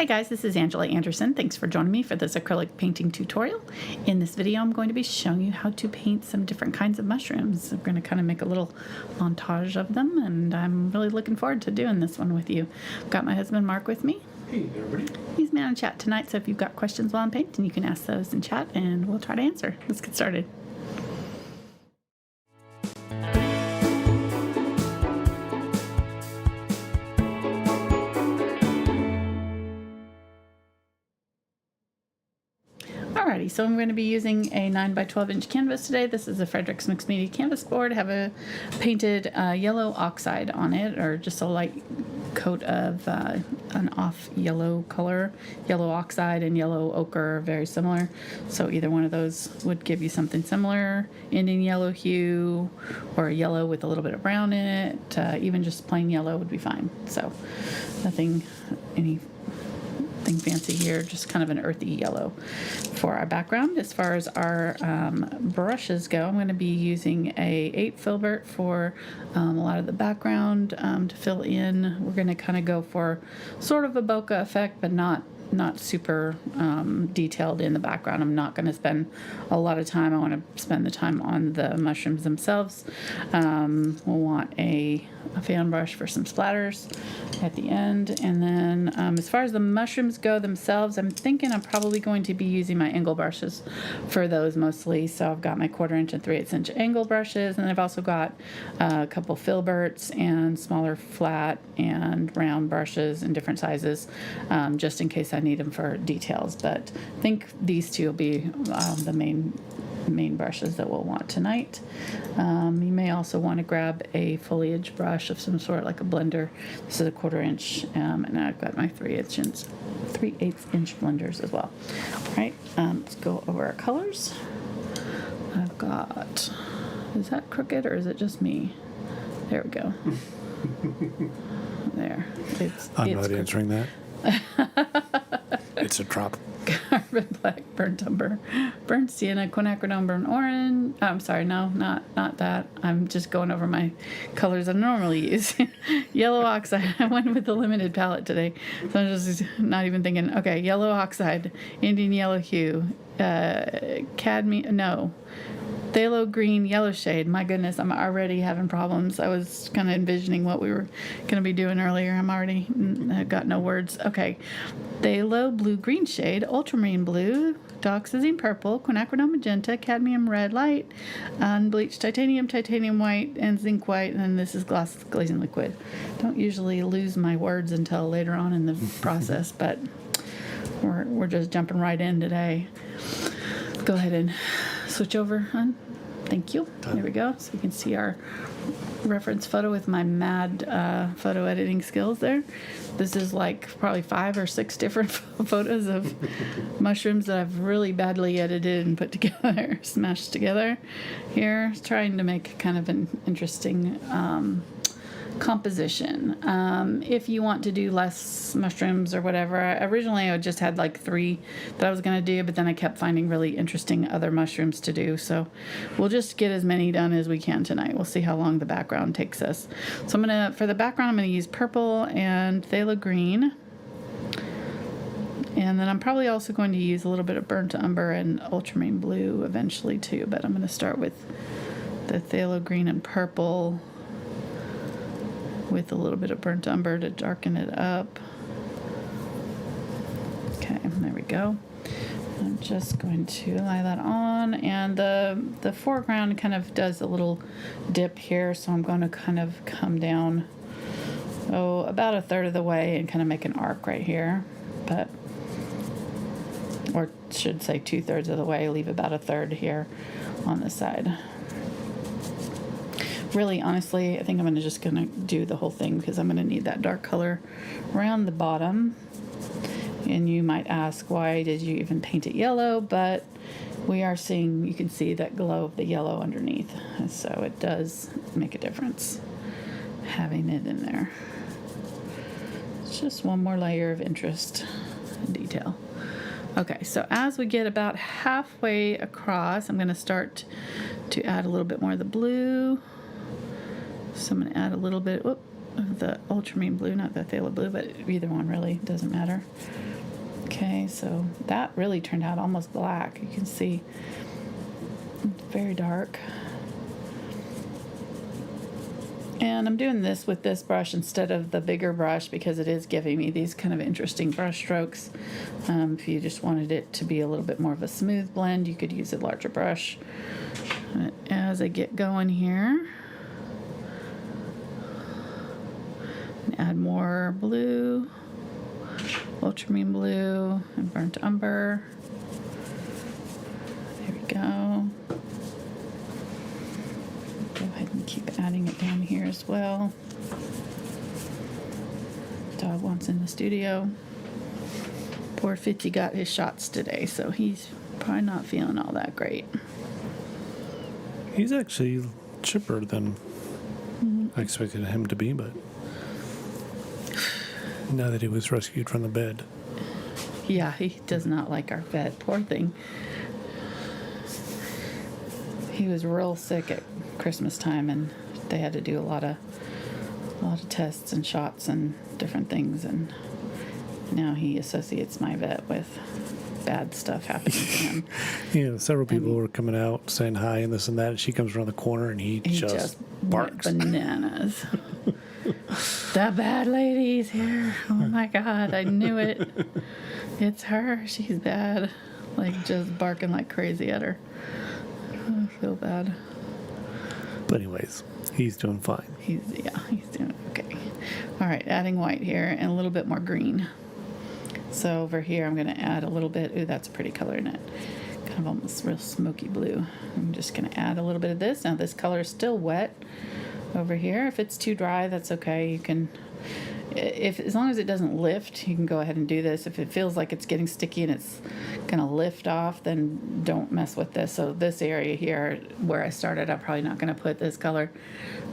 Hey guys, this is Angela Anderson. Thanks for joining me for this acrylic painting tutorial. In this video, I'm going to be showing you how to paint some different kinds of mushrooms. I'm going to kind of make a little montage of them, and I'm really looking forward to doing this one with you. I've got my husband Mark with me. Hey everybody. He's me on chat tonight, so if you've got questions while I'm painting, you can ask those in chat, and we'll try to answer. Let's get started. Alrighty, so I'm going to be using a 9 by 12 inch canvas today. This is a Fredrix mixed media canvas board. I have a painted yellow oxide on it, or just a light coat of an off yellow color. Yellow oxide and yellow ochre are very similar, so either one of those would give you something similar. Indian yellow hue, or a yellow with a little bit of brown in it. Even just plain yellow would be fine. So anything fancy here, just kind of an earthy yellow. For our background, as far as our brushes go, I'm going to be using a 8 Filbert for a lot of the background to fill in. We're going to kind of go for sort of a bokeh effect, but not super detailed in the background. I'm not going to spend a lot of time. I want to spend the time on the mushrooms themselves. We'll want a fan brush for some splatters at the end. And then as far as the mushrooms go themselves, I'm thinking I'm probably going to be using my angle brushes for those mostly. So I've got my 1/4 inch and 3/8 inch angle brushes, and I've also got a couple Filberts and smaller flat and round brushes in different sizes, just in case I need them for details. But I think these two will be the main brushes that we'll want tonight. You may also want to grab a foliage brush of some sort, like a blender. This is a 1/4 inch, and I've got my 3/8 inch blenders as well. All right, let's go over our colors. I've got, is that crooked or is it just me? There we go. There. I'm not answering that. It's a drop. Carbon black, burnt umber, burnt sienna, quinacridone burnt orange. I'm sorry, no, not that. I'm just going over my colors I normally use. Yellow oxide. I went with the limited palette today, so I'm just not even thinking. Okay, yellow oxide, Indian yellow hue, cadmium, no, phthalo green yellow shade. My goodness, I'm already having problems. I was kind of envisioning what we were going to be doing earlier. I've got no words. Okay, phthalo blue green shade, ultramarine blue, Dioxazine Purple, Quinacridone Magenta, Cadmium Red Light, Unbleached Titanium, Titanium White, and Zinc White, and then this is glazing liquid. Don't usually lose my words until later on in the process, but we're just jumping right in today. Go ahead and switch over, hon. Thank you. There we go. So you can see our reference photo with my mad photo editing skills there. This is like probably 5 or 6 different photos of mushrooms that I've really badly edited and put together, smashed together here, trying to make kind of an interesting composition. If you want to do less mushrooms or whatever, originally I just had like 3 that I was going to do, but then I kept finding really interesting other mushrooms to do, so we'll just get as many done as we can tonight. We'll see how long the background takes us. So for the background, I'm going to use purple and phthalo green, and then I'm probably also going to use a little bit of burnt umber and ultramarine blue eventually too, but I'm going to start with the phthalo green and purple with a little bit of burnt umber to darken it up. Okay, there we go. I'm just going to lay that on, and the foreground kind of does a little dip here, so I'm going to kind of come down about 1/3 of the way and kind of make an arc right here, or should say 2/3 of the way, leave about 1/3 here on the side. Really, honestly, I think I'm just going to do the whole thing because I'm going to need that dark color around the bottom. And you might ask, why did you even paint it yellow? But we are seeing, you can see that glow of the yellow underneath. So it does make a difference having it in there. It's just one more layer of interest and detail. Okay, so as we get about halfway across, I'm going to start to add a little bit more of the blue. So I'm going to add a little bit of the ultramarine blue, not the phthalo blue, but either one really doesn't matter. Okay, so that really turned out almost black. You can see it's very dark. And I'm doing this with this brush instead of the bigger brush because it is giving me these kind of interesting brush strokes. If you just wanted it to be a little bit more of a smooth blend, you could use a larger brush. As I get going here, add more blue, ultramarine blue, and burnt umber. There we go. Go ahead and keep adding it down here as well. Dog wants in the studio. Poor Fitzy got his shots today, so he's probably not feeling all that great. He's actually chipper than I expected him to be, but now that he was rescued from the bed. Yeah, he does not like our vet. Poor thing. He was real sick at Christmas time, and they had to do a lot of tests and shots and different things, and now he associates my vet with bad stuff happening to him. Yeah, several people were coming out saying hi and this and that, and she comes around the corner and he just barks. Went bananas. The bad lady's here. Oh my God, I knew it. It's her. She's bad. Like, just barking like crazy at her. I feel bad. But anyways, he's doing fine. He's doing okay. All right, adding white here and a little bit more green. So over here, I'm going to add a little bit. Ooh, that's a pretty color in it. Kind of almost real smoky blue. I'm just going to add a little bit of this. Now this color is still wet over here. If it's too dry, that's okay. You can, as long as it doesn't lift, you can go ahead and do this. If it feels like it's getting sticky and it's going to lift off, then don't mess with this. So this area here where I started, I'm probably not going to put this color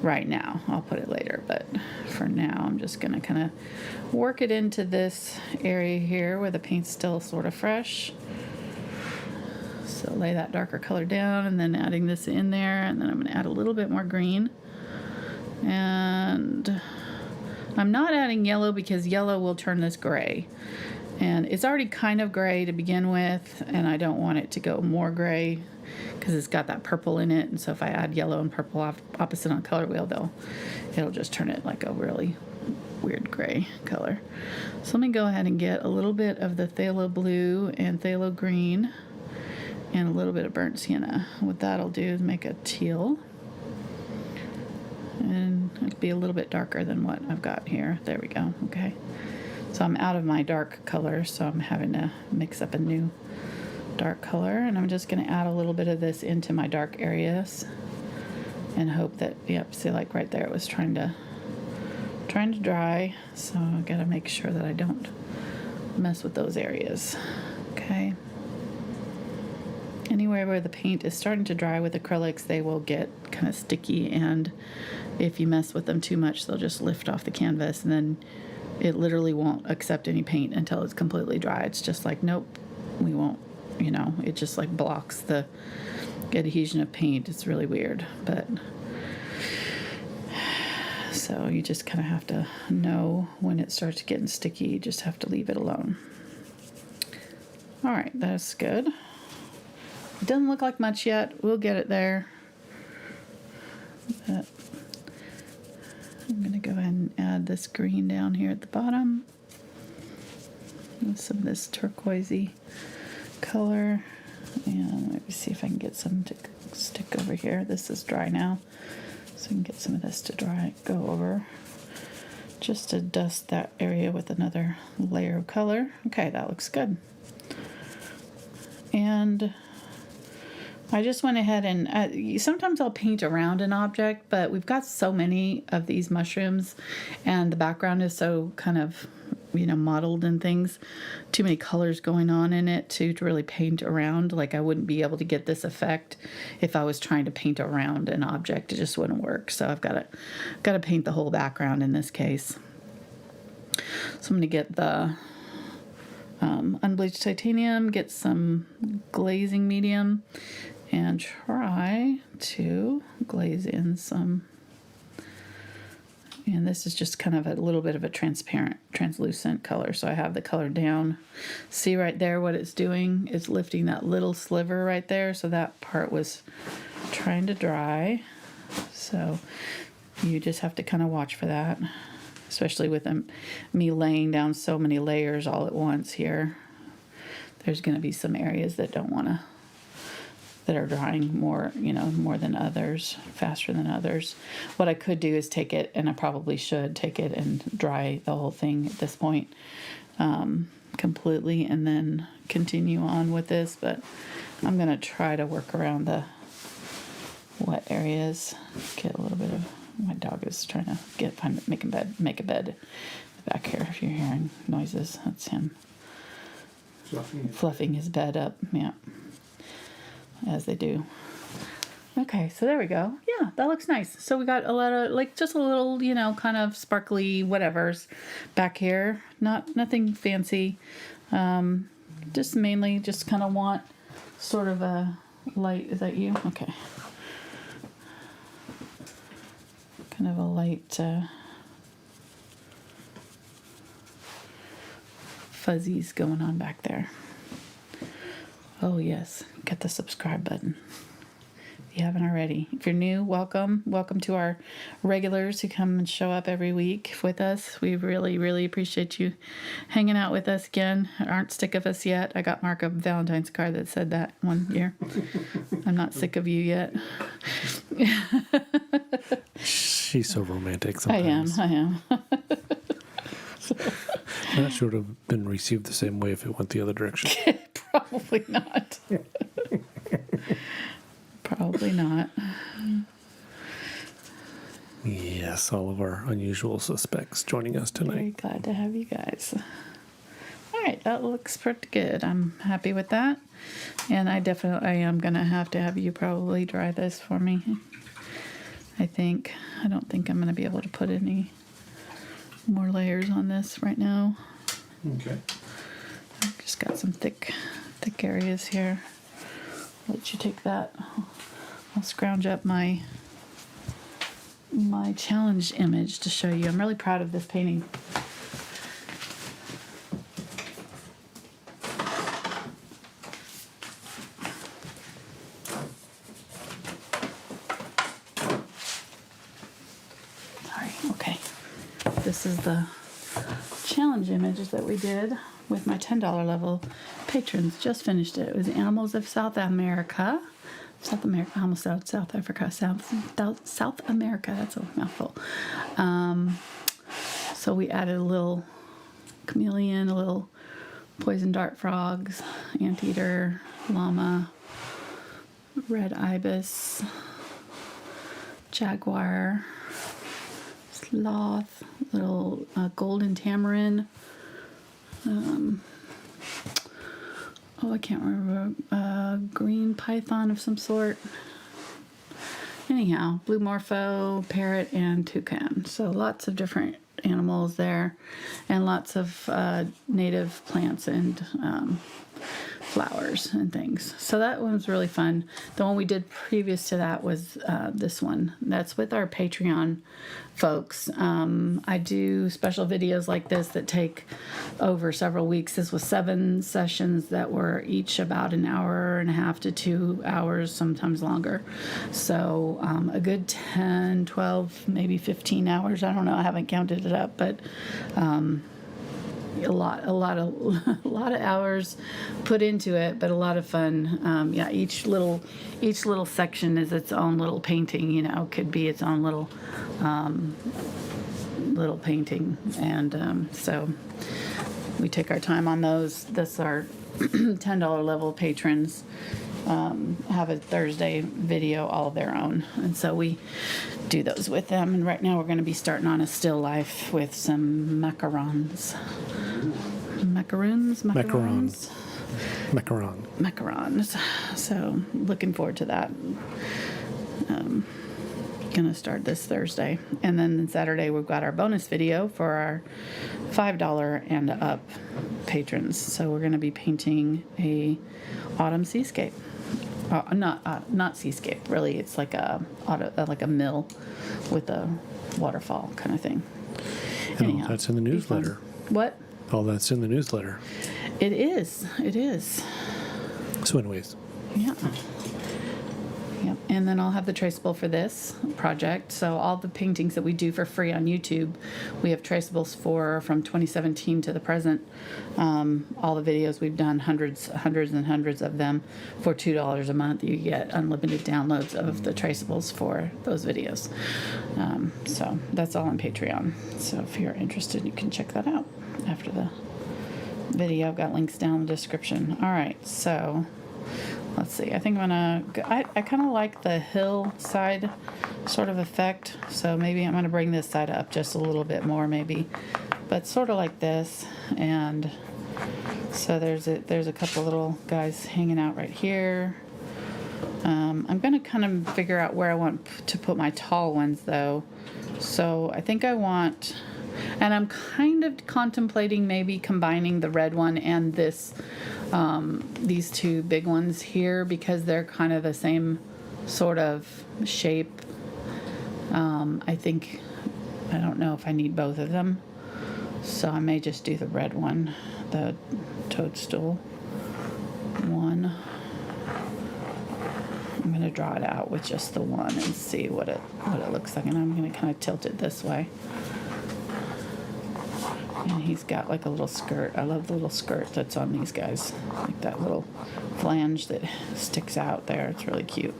right now. I'll put it later, but for now I'm just going to kind of work it into this area here where the paint's still sort of fresh. So lay that darker color down and then adding this in there, and then I'm going to add a little bit more green. And I'm not adding yellow because yellow will turn this gray. And it's already kind of gray to begin with, and I don't want it to go more gray because it's got that purple in it. And so if I add yellow and purple opposite on color wheel, it'll just turn it like a really weird gray color. So let me go ahead and get a little bit of the phthalo blue and phthalo green and a little bit of burnt sienna. What that'll do is make a teal. And it'll be a little bit darker than what I've got here. There we go. Okay. So I'm out of my dark color, so I'm having to mix up a new dark color. And I'm just going to add a little bit of this into my dark areas and hope that, yep, see, like right there, it was trying to dry. So I got to make sure that I don't mess with those areas. Okay. Anywhere where the paint is starting to dry with acrylics, they will get kind of sticky, and if you mess with them too much, they'll just lift off the canvas, and then it literally won't accept any paint until it's completely dry. It's just like, nope, we won't, it just like blocks the adhesion of paint. It's really weird, but so you just kind of have to know when it starts getting sticky. You just have to leave it alone. All right, that's good. It doesn't look like much yet. We'll get it there. But I'm going to go ahead and add this green down here at the bottom. With some of this turquoisey color. And let me see if I can get some to stick over here. This is dry now. So I can get some of this to go over. Just to dust that area with another layer of color. Okay, that looks good. And I just went ahead and sometimes I'll paint around an object, but we've got so many of these mushrooms and the background is so kind of, mottled and things, too many colors going on in it to really paint around. Like I wouldn't be able to get this effect if I was trying to paint around an object. It just wouldn't work. So I've got to paint the whole background in this case. So I'm going to get the Unbleached Titanium, get some glazing medium, and try to glaze in some And this is just kind of a little bit of a translucent color. So I have the color down. See right there what it's doing? It's lifting that little sliver right there. So that part was trying to dry. So you just have to kind of watch for that, especially with me laying down so many layers all at once here. There's going to be some areas that that are drying more, more than others, faster than others. What I could do is take it, and I probably should take it and dry the whole thing at this point completely, and then continue on with this. But I'm going to try to work around the wet areas. Get a little bit of, my dog is trying to make a bed back here. If you're hearing noises, that's him fluffing his bed up. Yeah. As they do. Okay, so there we go. Yeah, that looks nice. So we got a lot of, just a little, kind of sparkly whatevers back here. Nothing fancy. Just mainly just kind of want sort of a light. Is that you? Okay. Kind of a light fuzzies going on back there. Oh yes, get the subscribe button if you haven't already. If you're new, welcome to our regulars who come and show up every week with us. We really, really appreciate you hanging out with us again. Aren't sick of us yet. I got Mark a Valentine's card that said that one year. I'm not sick of you yet. She's so romantic sometimes. I am. I'm not sure it would have been received the same way if it went the other direction. Probably not. Probably not. Yes, all of our unusual suspects joining us tonight. Very glad to have you guys. All right, that looks pretty good. I'm happy with that. And I am going to have you probably dry this for me. I don't think I'm going to be able to put any more layers on this right now. Okay. I've just got some thick areas here. I'll let you take that. I'll scrounge up my challenge image to show you. I'm really proud of this painting. Sorry, okay. This is the challenge images that we did with my $10 level patrons. Just finished it. It was Animals of South America. South Africa. South America. That's a mouthful. So we added a little chameleon, a little poison dart frogs, anteater, llama, red ibis, jaguar, sloth, little golden tamarin. I can't remember. Green python of some sort. Anyhow, blue morpho, parrot, and toucan. So lots of different animals there, and lots of native plants and flowers and things. So that one was really fun. The one we did previous to that was this one. That's with our Patreon folks. I do special videos like this that take over several weeks. This was 7 sessions that were each about an hour and a half to 2 hours, sometimes longer. So a good 10, 12, maybe 15 hours. I don't know. I haven't counted it up, but a lot of hours put into it, but a lot of fun. Each little section is its own little painting. Could be its own little painting, and so we take our time on those. That's our $10 level patrons. Have a Thursday video all of their own, and so we do those with them. And right now we're going to be starting on a still life with some macarons. Macarons. So looking forward to that. Gonna start this Thursday, and then Saturday we've got our bonus video for our $5 and up patrons. So we're gonna be painting a autumn seascape. Not seascape, really. It's like a mill with a waterfall kind of thing. And Anyhow, all that's in the be fun. newsletter. What? All that's in the newsletter. It is. It is. So anyways, Yeah. Yep. And then I'll have the traceable for this project. So all the paintings that we do for free on YouTube, we have traceables for from 2017 to the present. All the videos we've done, hundreds and hundreds of them, for $2 a month. You get unlimited downloads of the traceables for those videos. So that's all on Patreon. So if you're interested, you can check that out after the video. I've got links down in the description. All right, so let's see. I think I'm gonna. I kind of like the hillside sort of effect, so maybe I'm gonna bring this side up just a little bit more, maybe, but sort of like this. And so there's a couple little guys hanging out right here. I'm gonna kind of figure out where I want to put my tall ones, though. So I think I want. And I'm kind of contemplating maybe combining the red one and this, these two big ones here, because they're kind of the same sort of shape. I think, I don't know if I need both of them. So I may just do the red one, the toadstool one. I'm going to draw it out with just the one and see what it looks like. And I'm going to kind of tilt it this way. And he's got like a little skirt. I love the little skirt that's on these guys. Like that little flange that sticks out there. It's really cute.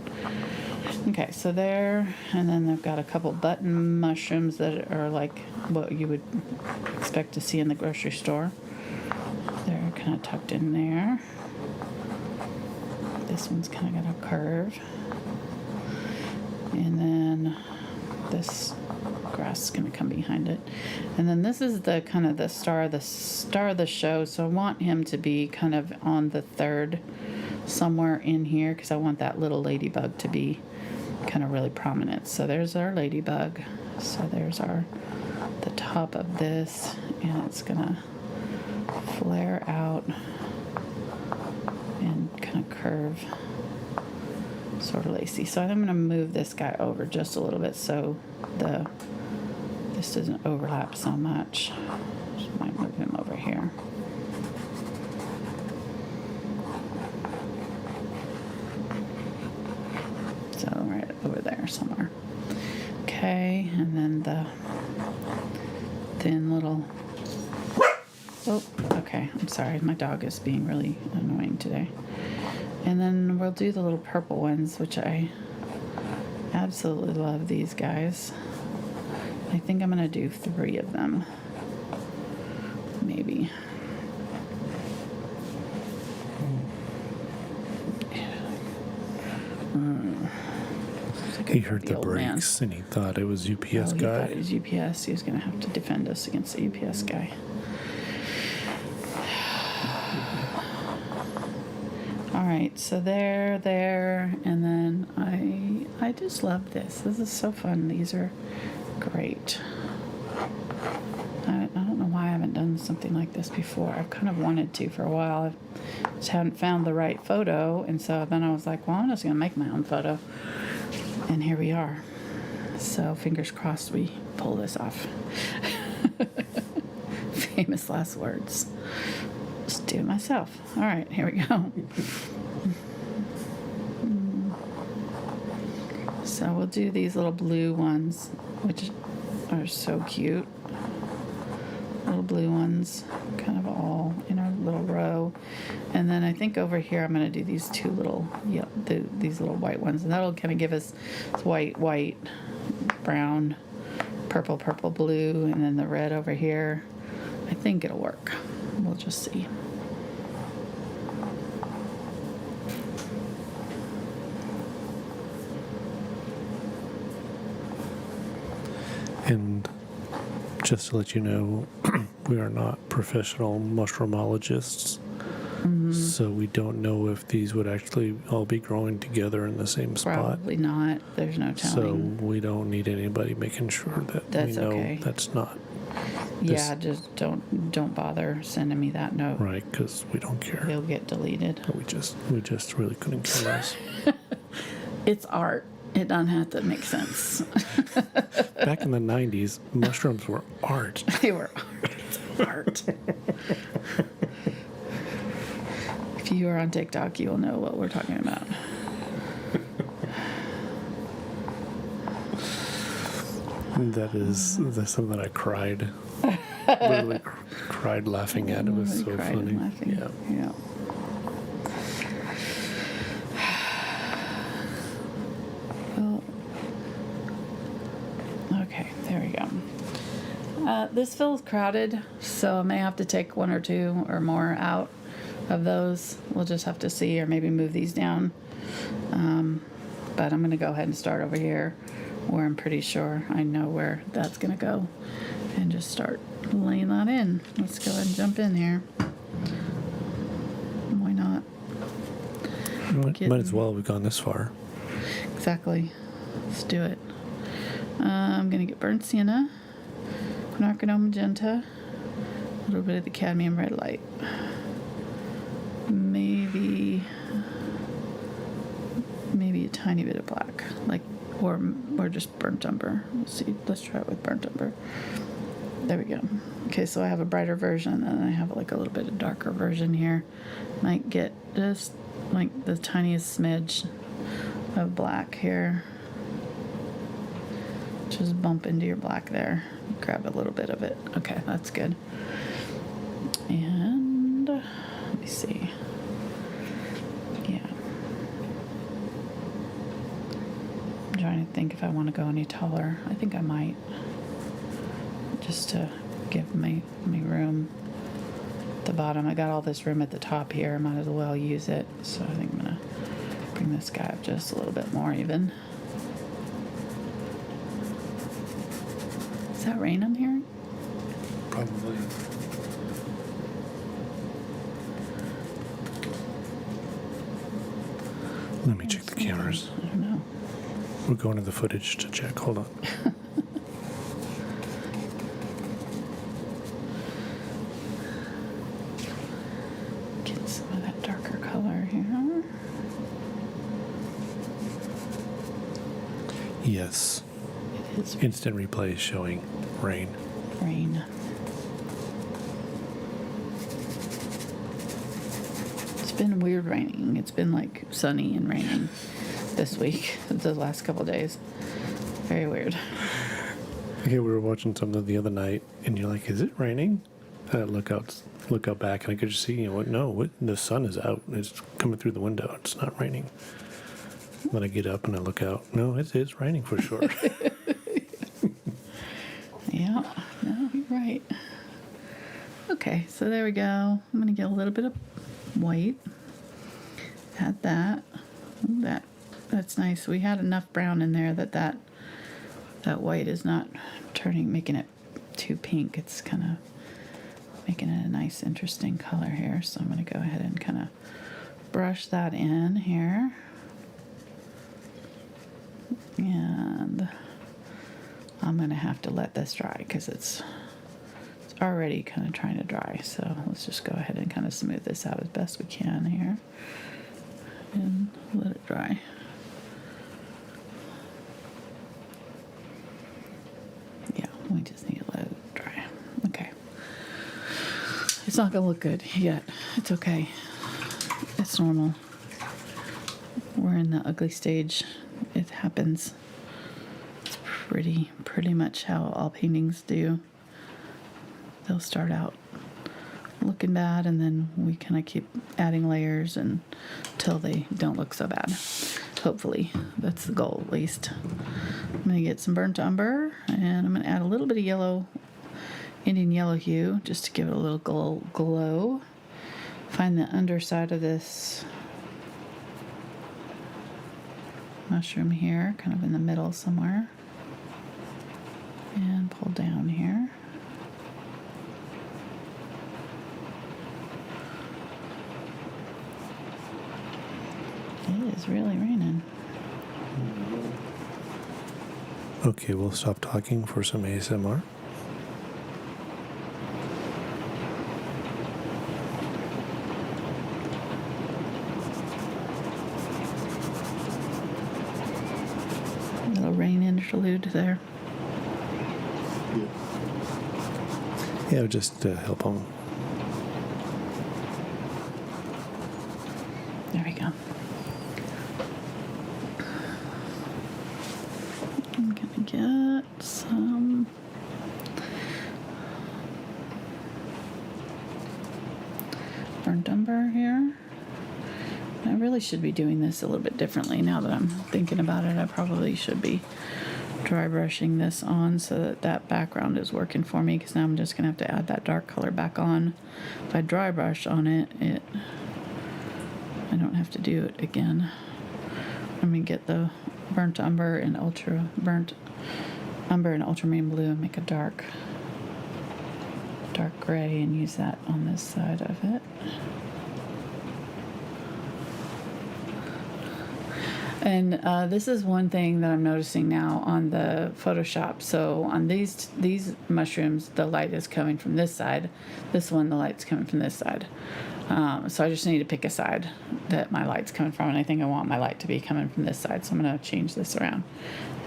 Okay, so there. And then they've got a couple button mushrooms that are like what you would expect to see in the grocery store. They're kind of tucked in there. This one's kind of got a curve. And then this grass is going to come behind it. And then this is the kind of the star of the show. So I want him to be kind of on the third somewhere in here, because I want that little ladybug to be kind of really prominent. So there's our ladybug. So there's the top of this, and it's going to flare out and kind of curve, sort of lacy. So I'm going to move this guy over just a little bit so this doesn't overlap so much. Just might move him over here. So right over there somewhere. Okay, and then the thin little. Oh, okay. I'm sorry. My dog is being really annoying today. And then we'll do the little purple ones, which I absolutely love these guys. I think I'm going to do 3 of them. Maybe. He heard the brakes and he thought it was UPS guy. He thought it was UPS. He was going to have to defend us against the UPS guy. All right, so there, and then I just love this. This is so fun. These are great. I don't know why I haven't done something like this before. I've kind of wanted to for a while. I just hadn't found the right photo, and so then I was like, well, I'm just going to make my own photo. And here we are. So fingers crossed we pull this off. Famous last words. Just do it myself. All right, here we go. So we'll do these little blue ones, which are so cute. Little blue ones, kind of all in a little row. And then I think over here I'm going to do these two little, these little white ones. And that'll kind of give us white, brown, purple, blue, and then the red over here. I think it'll work. We'll just see. And just to let you know, we are not professional mushroomologists, so we don't know if these would actually all be growing together in the same spot. Probably not. There's no telling. So we don't need anybody making sure that we know okay. That's not. Yeah, just don't bother sending me that note. Right, because we don't care. It'll get deleted. We just really couldn't care less. It's art. It doesn't have to make sense. Back in the 90s, mushrooms were art. They were art. If you are on TikTok, you will know what we're talking about. That's something that I cried. Literally cried laughing at. It was so Cried funny. and laughing. Yeah. Well, okay, there we go. This feels crowded, so I may have to take one or two or more out of those. We'll just have to see, or maybe move these down. But I'm going to go ahead and start over here where I'm pretty sure I know where that's going to go and just start laying that in. Let's go ahead and jump in here. Why not? Might as well. We've gone this far. Exactly. Let's do it. I'm going to get burnt sienna, Quinacridone Magenta, a little bit of the Cadmium Red Light. Maybe a tiny bit of black, or just burnt umber. Let's see. Let's try it with burnt umber. There we go. Okay, so I have a brighter version, and I have like a little bit of darker version here. Might get just like the tiniest smidge of black here. Just bump into your black there. Grab a little bit of it. Okay, that's good. And let me see. Yeah. I'm trying to think if I want to go any taller. I think I might. Just to give me room at the bottom. I got all this room at the top here. I might as well use it. So I think I'm going to bring this guy up just a little bit more even. Is that rain I'm hearing? Probably. Let me check the cameras. I don't know. We're going to the footage to check. Hold on. Get some of that darker color here. Yes. It is Instant replay is showing rain. rain. It's been weird raining. It's been like sunny and raining this week, the last couple of days. Very weird. Okay, we were watching something the other night, and you're like, "Is it raining?" I look out back, and I could just see, the sun is out. It's coming through the window. It's not raining. Then I get up and I look out. No, it is raining for sure. Yeah, no, you're right. Okay, so there we go. I'm going to get a little bit of white. Add that. Ooh, that's nice. We had enough brown in there that white is not making it too pink. It's kind of making it a nice, interesting color here. So I'm going to go ahead and kind of brush that in here. And I'm going to have to let this dry because it's already kind of trying to dry. So let's just go ahead and kind of smooth this out as best we can here. And let it dry. Yeah, we just need to let it dry. Okay. It's not going to look good yet. It's okay. It's normal. We're in the ugly stage. It happens. It's pretty much how all paintings do. They'll start out looking bad, and then we kind of keep adding layers until they don't look so bad. Hopefully, that's the goal at least. I'm gonna get some burnt umber, and I'm gonna add a little bit of Indian Yellow Hue, just to give it a little glow. Find the underside of this mushroom here, kind of in the middle somewhere, and pull down here. It is really raining. Okay, we'll stop talking for some ASMR. interlude there. Yeah, just to help them. There we go. I'm gonna get some burnt umber here. I really should be doing this a little bit differently now that I'm thinking about it. I probably should be dry brushing this on so that that background is working for me, because now I'm just gonna have to add that dark color back on. If I dry brush on it, I don't have to do it again. I'm gonna get the burnt umber and ultramarine blue and make a dark gray and use that on this side of it. And this is one thing that I'm noticing now on the Photoshop. So on these mushrooms, the light is coming from this side. This one, the light's coming from this side. So I just need to pick a side that my light's coming from, and I think I want my light to be coming from this side. So I'm going to change this around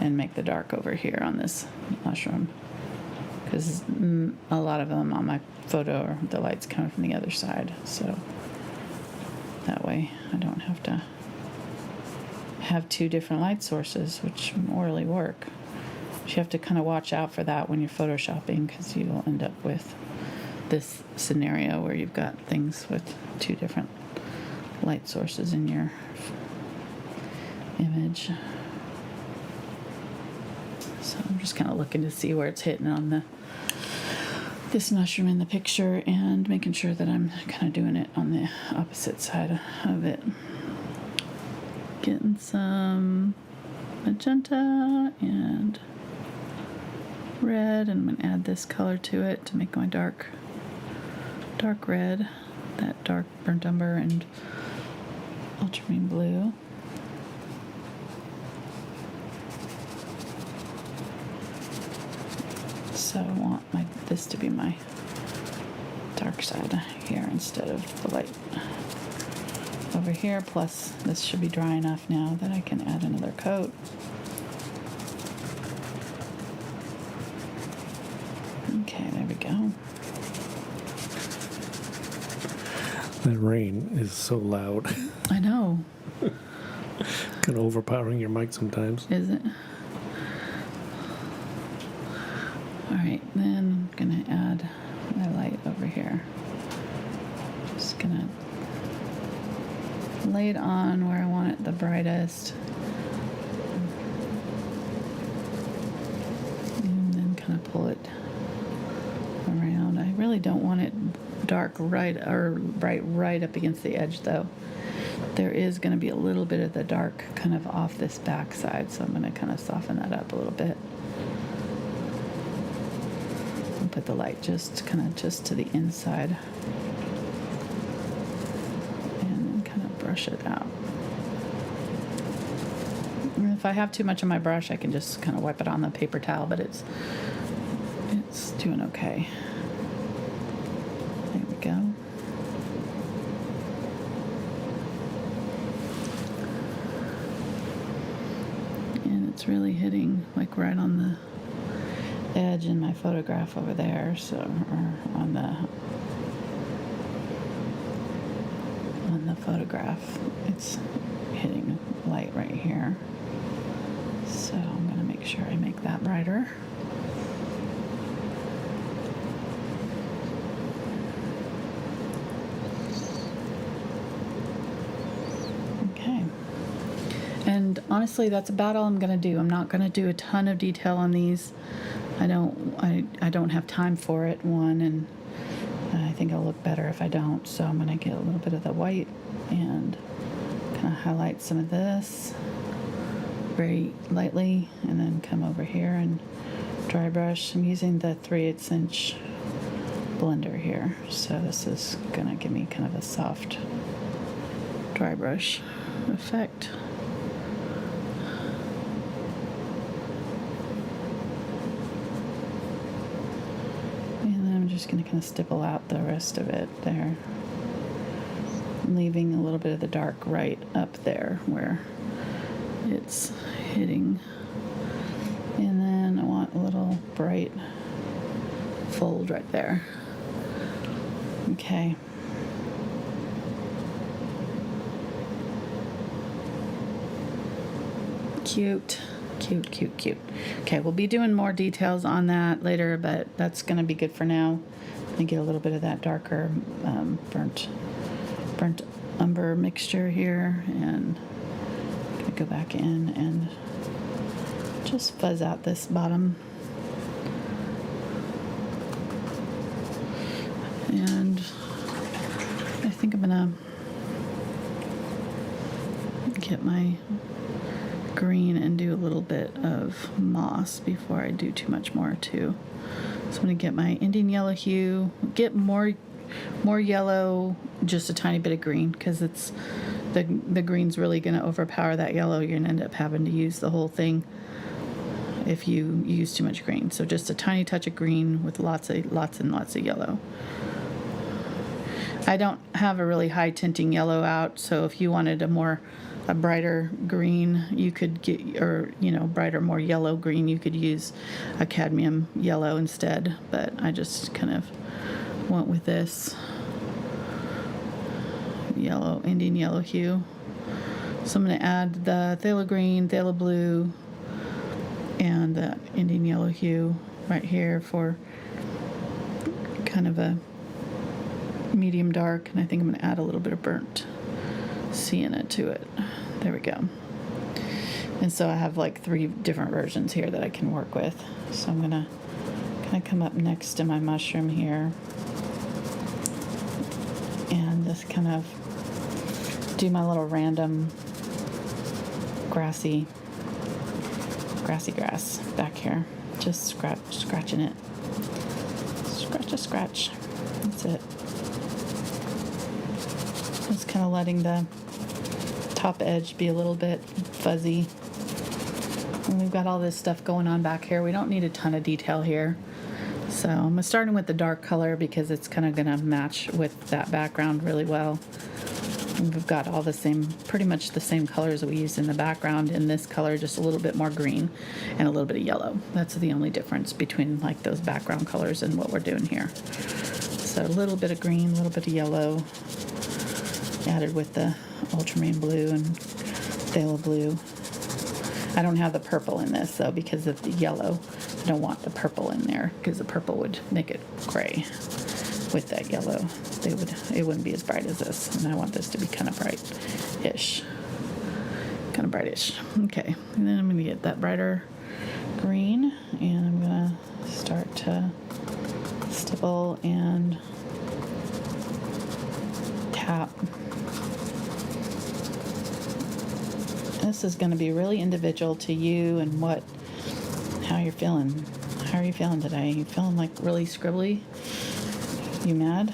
and make the dark over here on this mushroom, because a lot of them on my photo, the light's coming from the other side. So that way I don't have to have two different light sources, which won't really work. You have to kind of watch out for that when you're photoshopping, because you will end up with this scenario where you've got things with two different light sources in your image. So I'm just kind of looking to see where it's hitting on this mushroom in the picture and making sure that I'm kind of doing it on the opposite side of it. Getting some magenta and red, and I'm going to add this color to it to make my dark red, that dark burnt umber and ultramarine blue. So I want this to be my dark side here instead of the light over here. Plus this should be dry enough now that I can add another coat. Okay, there we go. That rain is so loud. I know. Kind of overpowering your mic sometimes. Is it? Alright, then I'm gonna add my light over here. Just gonna lay it on where I want it the brightest. And then kind of pull it around. I really don't want it dark right or bright right up against the edge though. There is going to be a little bit of the dark kind of off this back side, so I'm going to kind of soften that up a little bit. And put the light just to the inside. And then kind of brush it out. And if I have too much on my brush, I can just kind of wipe it on the paper towel, but it's doing okay. There we go. It's really hitting like right on the edge in my photograph over there, so or on the photograph it's hitting light right here, so I'm going to make sure I make that brighter. And honestly, that's about all I'm going to do. I'm not going to do a ton of detail on these. I don't have time for it, one, and I think it'll look better if I don't. So I'm going to get a little bit of the white and kind of highlight some of this very lightly, and then come over here and dry brush. I'm using the 3/8 inch blender here, so this is going to give me kind of a soft dry brush effect. Just going to kind of stipple out the rest of it there, leaving a little bit of the dark right up there where it's hitting bright fold right there. Okay. Cute. Okay, we'll be doing more details on that later, but that's going to be good for now. And get a little bit of that darker burnt umber mixture here, and I'm going to go back in and just fuzz out this bottom. And I think I'm going to get my green and do a little bit of moss before I do too much more too. So I'm going to get my Indian Yellow Hue, get more yellow, just a tiny bit of green, because it's the green's really going to overpower that yellow. You're going to end up having to use the whole thing if you use too much green. So just a tiny touch of green with lots and lots of yellow. I don't have a really high tinting yellow out, so if you wanted a brighter green, you could get, or brighter, more yellow green, you could use a cadmium yellow instead, but I just kind of went with this yellow, Indian Yellow Hue. So I'm going to add the Phthalo green, Phthalo blue, and the Indian Yellow Hue right here for kind of a medium dark, and I think I'm going to add a little bit of burnt sienna to it. There we go. And so I have like 3 different versions here that I can work with. So I'm gonna kind of come up next to my mushroom here and just kind of do my little random grassy grass back here. Just scratching it. Scratch. That's it. Just kind of letting the top edge be a little bit fuzzy. And we've got all this stuff going on back here. We don't need a ton of detail here. So I'm starting with the dark color because it's kind of going to match with that background really well. And we've got all the same, pretty much the same colors that we used in the background. In this color, just a little bit more green and a little bit of yellow. That's the only difference between like those background colors and what we're doing here. So a little bit of green, a little bit of yellow added with the Ultramarine Blue and Phthalo Blue. I don't have the purple in this though because of the yellow. I don't want the purple in there because the purple would make it gray. With that yellow, it wouldn't be as bright as this, and I want this to be kind of bright-ish. Okay, and then I'm going to get that brighter green, and I'm going to start to stipple and tap. This is going to be really individual to you and how you're feeling. How are you feeling today? You feeling like really scribbly? You mad?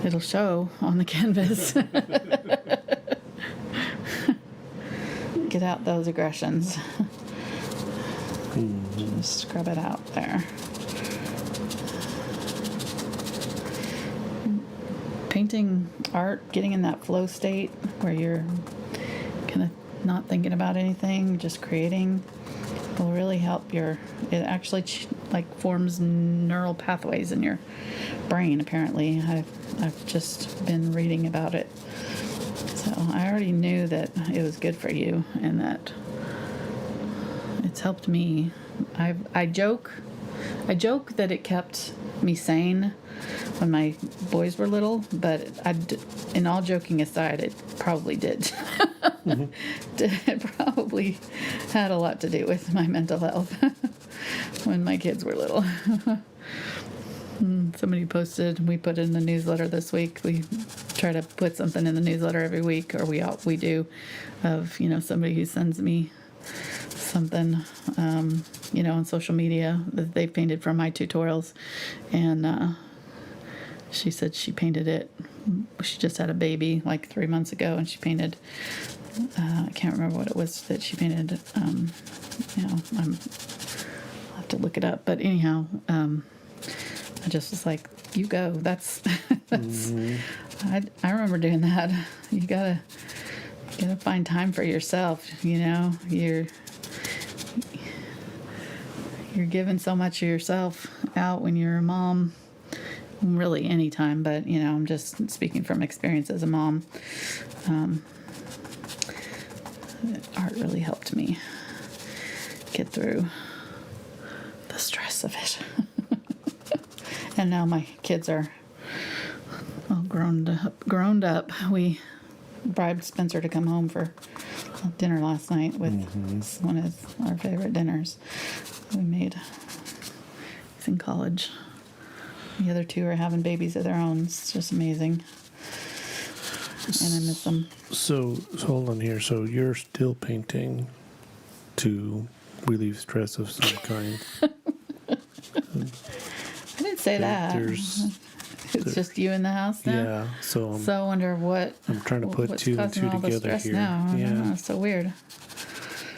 It'll show on the canvas. Get out those aggressions. Just scrub it out there. Painting art, getting in that flow state where you're kind of not thinking about anything, just creating, will really help it actually forms neural pathways in your brain, apparently. I've just been reading about it. So I already knew that it was good for you and that it's helped me. I joke that it kept me sane when my boys were little, but in all joking aside, it probably did. Mm-hmm. It probably had a lot to do with my mental health when my kids were little. Somebody posted, we put in the newsletter this week. We try to put something in the newsletter every week, or we do, of somebody who sends me something, on social media that they painted from my tutorials, and she said she painted it. She just had a baby like 3 months ago, and she painted. I can't remember what it was that she painted. I'll have to look it up. But anyhow, I just was like, "You go." That's. Mm-hmm. I remember doing that. You gotta find time for yourself. you're giving so much of yourself out when you're a mom. Really, anytime, but you know, I'm just speaking from experience as a mom. Art really helped me get through the stress of it. And now my kids are all grown up. We bribed Spencer to come home for dinner last night with one of our favorite dinners we made. He's in college. The other two are having babies of their own. It's just amazing. And I miss them. So hold on here. So you're still painting to relieve stress of some kind? I didn't say that. It's just you in the house now? Yeah. So I wonder what... I'm trying to put what's two and causing two all the together stress here. now. I Yeah. don't know. It's so weird.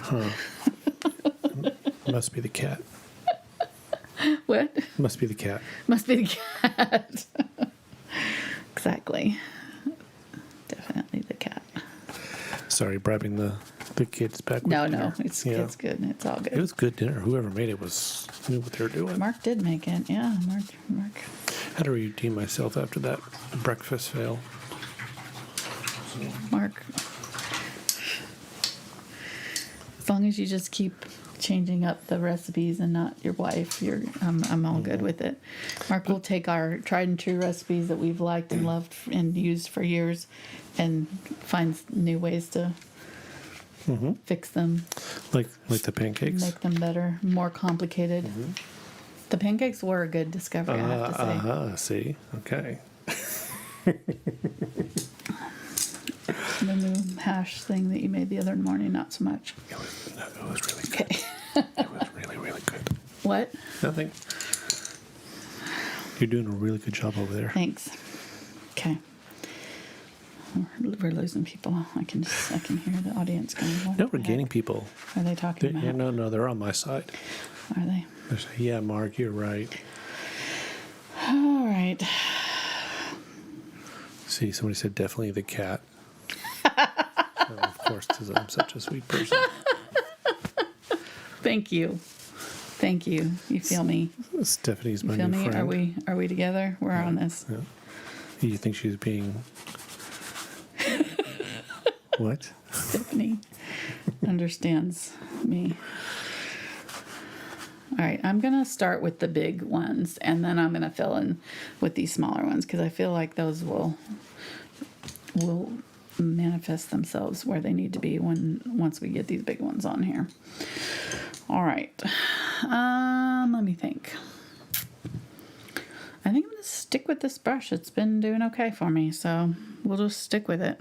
Huh. Must be the cat. What? Must be the cat. Must be the cat. Exactly. Definitely the cat. Sorry, bribing the kids back with No, dinner. it's Yeah. good. It's all good. It was good dinner. Whoever made it knew what they were doing. Mark did make it. Yeah, Mark. How to redeem myself after that breakfast fail. Mark. As long as you just keep changing up the recipes and not your wife, I'm all good with it. Mark will take our tried and true recipes that we've liked and loved and used for years and find new ways to fix them, Like the pancakes? make them better, more complicated. The pancakes were a good discovery, I have to say. See? Okay. The new hash thing that you made the other morning, not so much. It was really good. Okay. It was really, really good. What? Nothing. You're doing a really good job over there. Thanks. Okay. We're losing people. I can hear the audience going. What No, the we're heck gaining people. Are they talking about? Yeah, no, they're on my side. Are they? They're saying, yeah, Mark, you're right. All right. See, somebody said definitely the cat. So, of course, 'cause I'm such a sweet person. Thank you. You feel me? Stephanie's You my feel new me? friend. Are we together? We're on this. Yeah. You think she's being... What? Stephanie understands me. All right, I'm going to start with the big ones, and then I'm going to fill in with these smaller ones because I feel like those will manifest themselves where they need to be once we get these big ones on here. All right, let me think. I think I'm going to stick with this brush. It's been doing okay for me, so we'll just stick with it.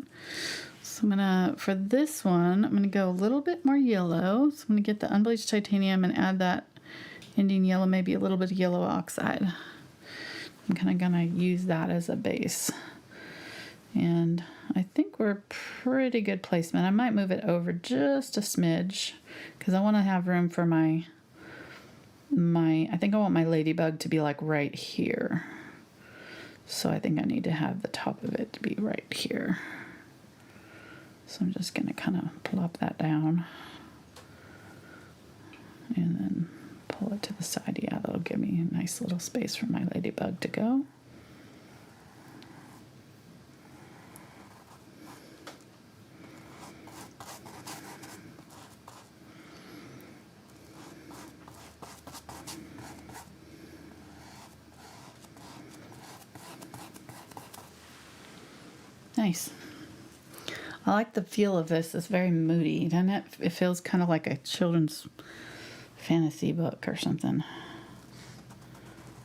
So for this one, I'm gonna go a little bit more yellow. So I'm gonna get the Unbleached Titanium and add that Indian yellow, maybe a little bit of yellow oxide. I'm kind of gonna use that as a base. And I think we're pretty good placement. I might move it over just a smidge because I want to have room for I think I want my ladybug to be like right here. So I think I need to have the top of it to be right here. So I'm just going to kind of plop that down and then pull it to the side. Yeah, that'll give me a nice little space for my ladybug to go. Nice. I like the feel of this. It's very moody, doesn't it? It feels kind of like a children's fantasy book or something.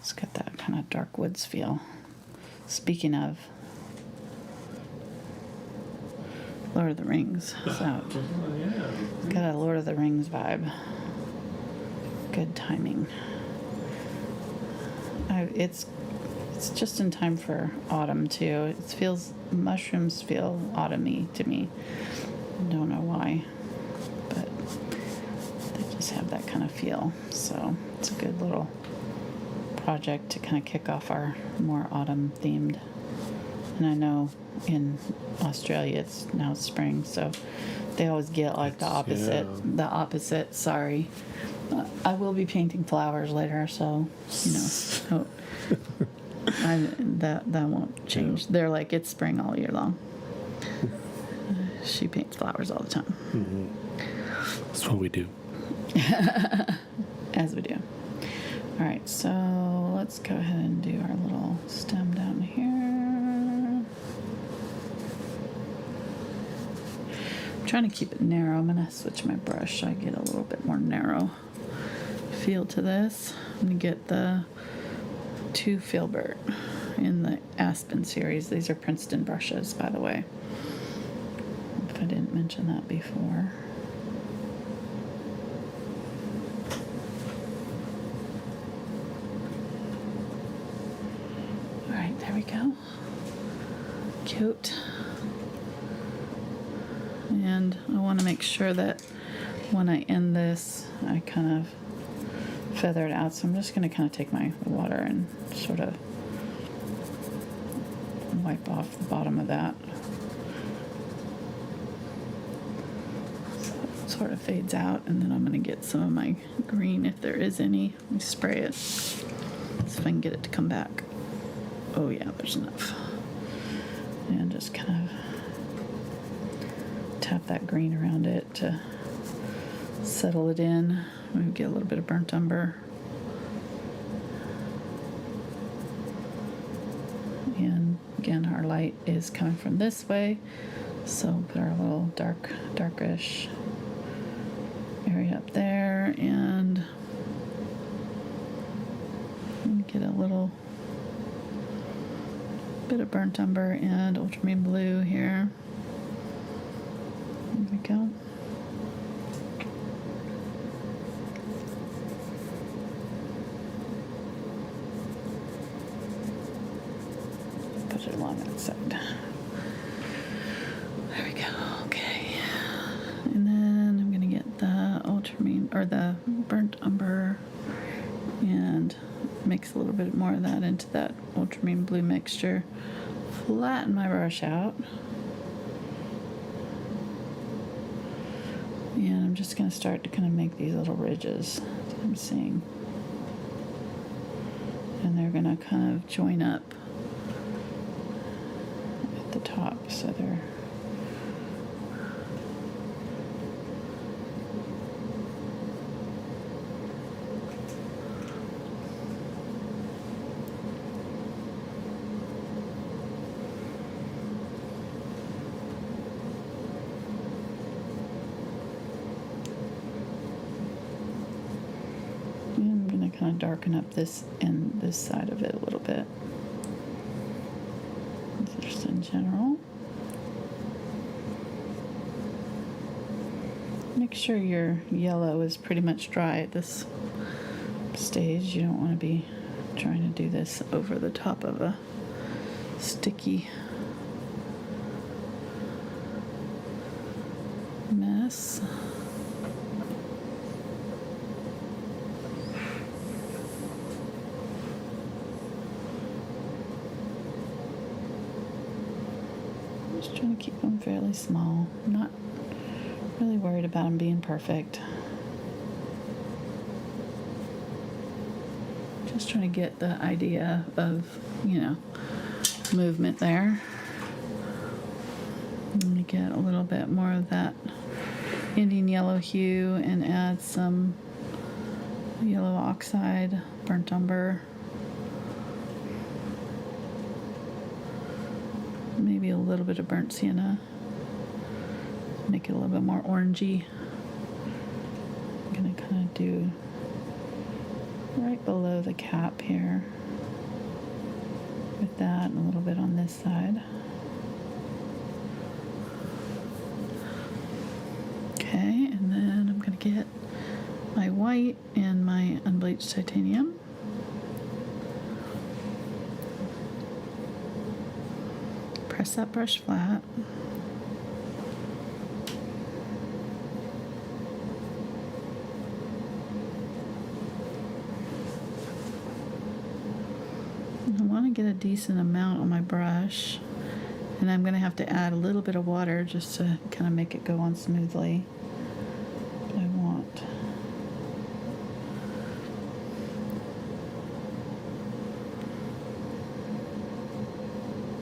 It's got that kind of dark woods feel. Speaking of, Lord of the Rings is out. It's got a Lord of the Rings vibe. Good timing. It's just in time for autumn too. Mushrooms feel autumny to me. I don't know why, but they just have that kind of feel. So it's a good little project to kind of kick off our more autumn themed And I know in Australia it's now spring, so they always get like the opposite. Yeah. The opposite. Sorry. I will be painting flowers later, so you know, that won't change. They're like it's spring all year long. She paints flowers all the time. That's what we do. As we do. All right, so let's go ahead and do our little stem down here. I'm trying to keep it narrow. I'm gonna switch my brush so I get a little bit more narrow feel to this. I'm gonna get the 2 Filbert in the Aspen series. These are Princeton brushes, by the way. If I didn't mention that before. All right, there we go. Cute. And I want to make sure that when I end this, I kind of feather it out. So I'm just going to kind of take my water and sort of wipe off the bottom of that. So it sort of fades out, and then I'm going to get some of my green, if there is any. Let me spray it. See if I can get it to come back. Oh yeah, there's enough. And just kind of tap that green around it to settle it in. Maybe get a little bit of burnt umber. And again, our light is coming from this way, so put our little darkish area up there, and get a little bit of burnt umber and ultramarine blue here. There we go. Put it along that side. There we go. Okay. And then I'm gonna get the ultramarine or the burnt umber and mix a little bit more of that into that ultramarine blue mixture. Flatten my brush out. And I'm just going to start to kind of make these little ridges that I'm seeing. And they're going to kind of join up at the top, so they're kind of darken up this and this side of it a little bit. Just in general. Make sure your yellow is pretty much dry at this stage. You don't want to be trying to do this over the top of a sticky mess. Just trying to keep them fairly small. I'm not really worried about them being perfect. Just trying to get the idea of, movement there. Let me get a little bit more of that Indian yellow hue and add some yellow oxide, burnt umber. Maybe a little bit of burnt sienna. Make it a little bit more orangey. I'm gonna kind of do right below the cap here with that, and a little bit on this side. Okay, and then I'm gonna get my white and my unbleached titanium. Press that brush flat. I want to get a decent amount on my brush. And I'm going to have to add a little bit of water just to kind of make it go on smoothly. I want.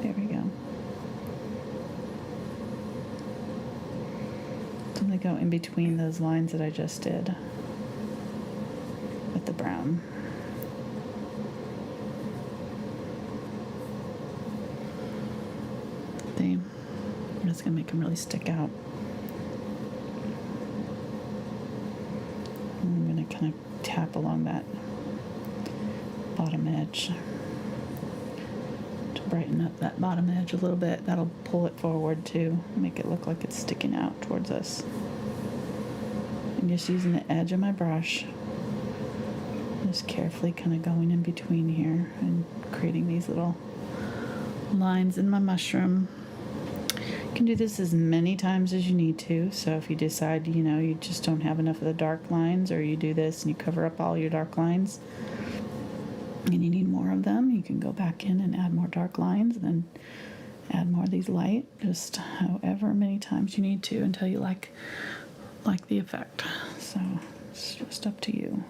There we go. So I'm going to go in between those lines that I just did with the brown. I'm just going to make them really stick out. I'm going to kind of tap along that bottom edge to brighten up that bottom edge a little bit. That'll pull it forward too, make it look like it's sticking out towards us. I'm just using the edge of my brush, just carefully kind of going in between here and creating these little lines in my mushroom. You can do this as many times as you need to. So if you decide, you just don't have enough of the dark lines, or you do this and you cover up all your dark lines and you need more of them, you can go back in and add more dark lines and then add more of these light, just however many times you need to until you like the effect. So it's just up to you.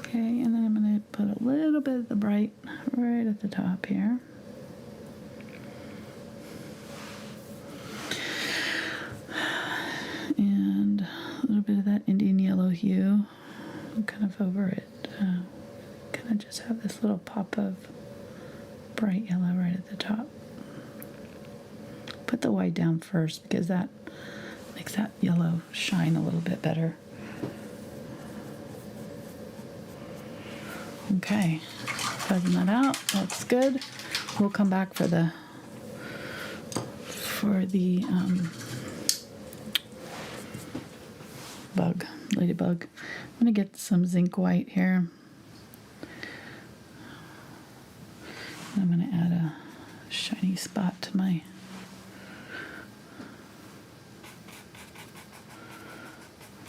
Okay, and then I'm going to put a little bit of the bright right at the top here. And a little bit of that Indian Yellow Hue kind of over it. Kind of just have this little pop of bright yellow right at the top. Put the white down first because that makes that yellow shine a little bit better. Okay, fuzzing that out. That's good. We'll come back for the ladybug. I'm gonna get some Zinc White here. I'm gonna add a shiny spot to my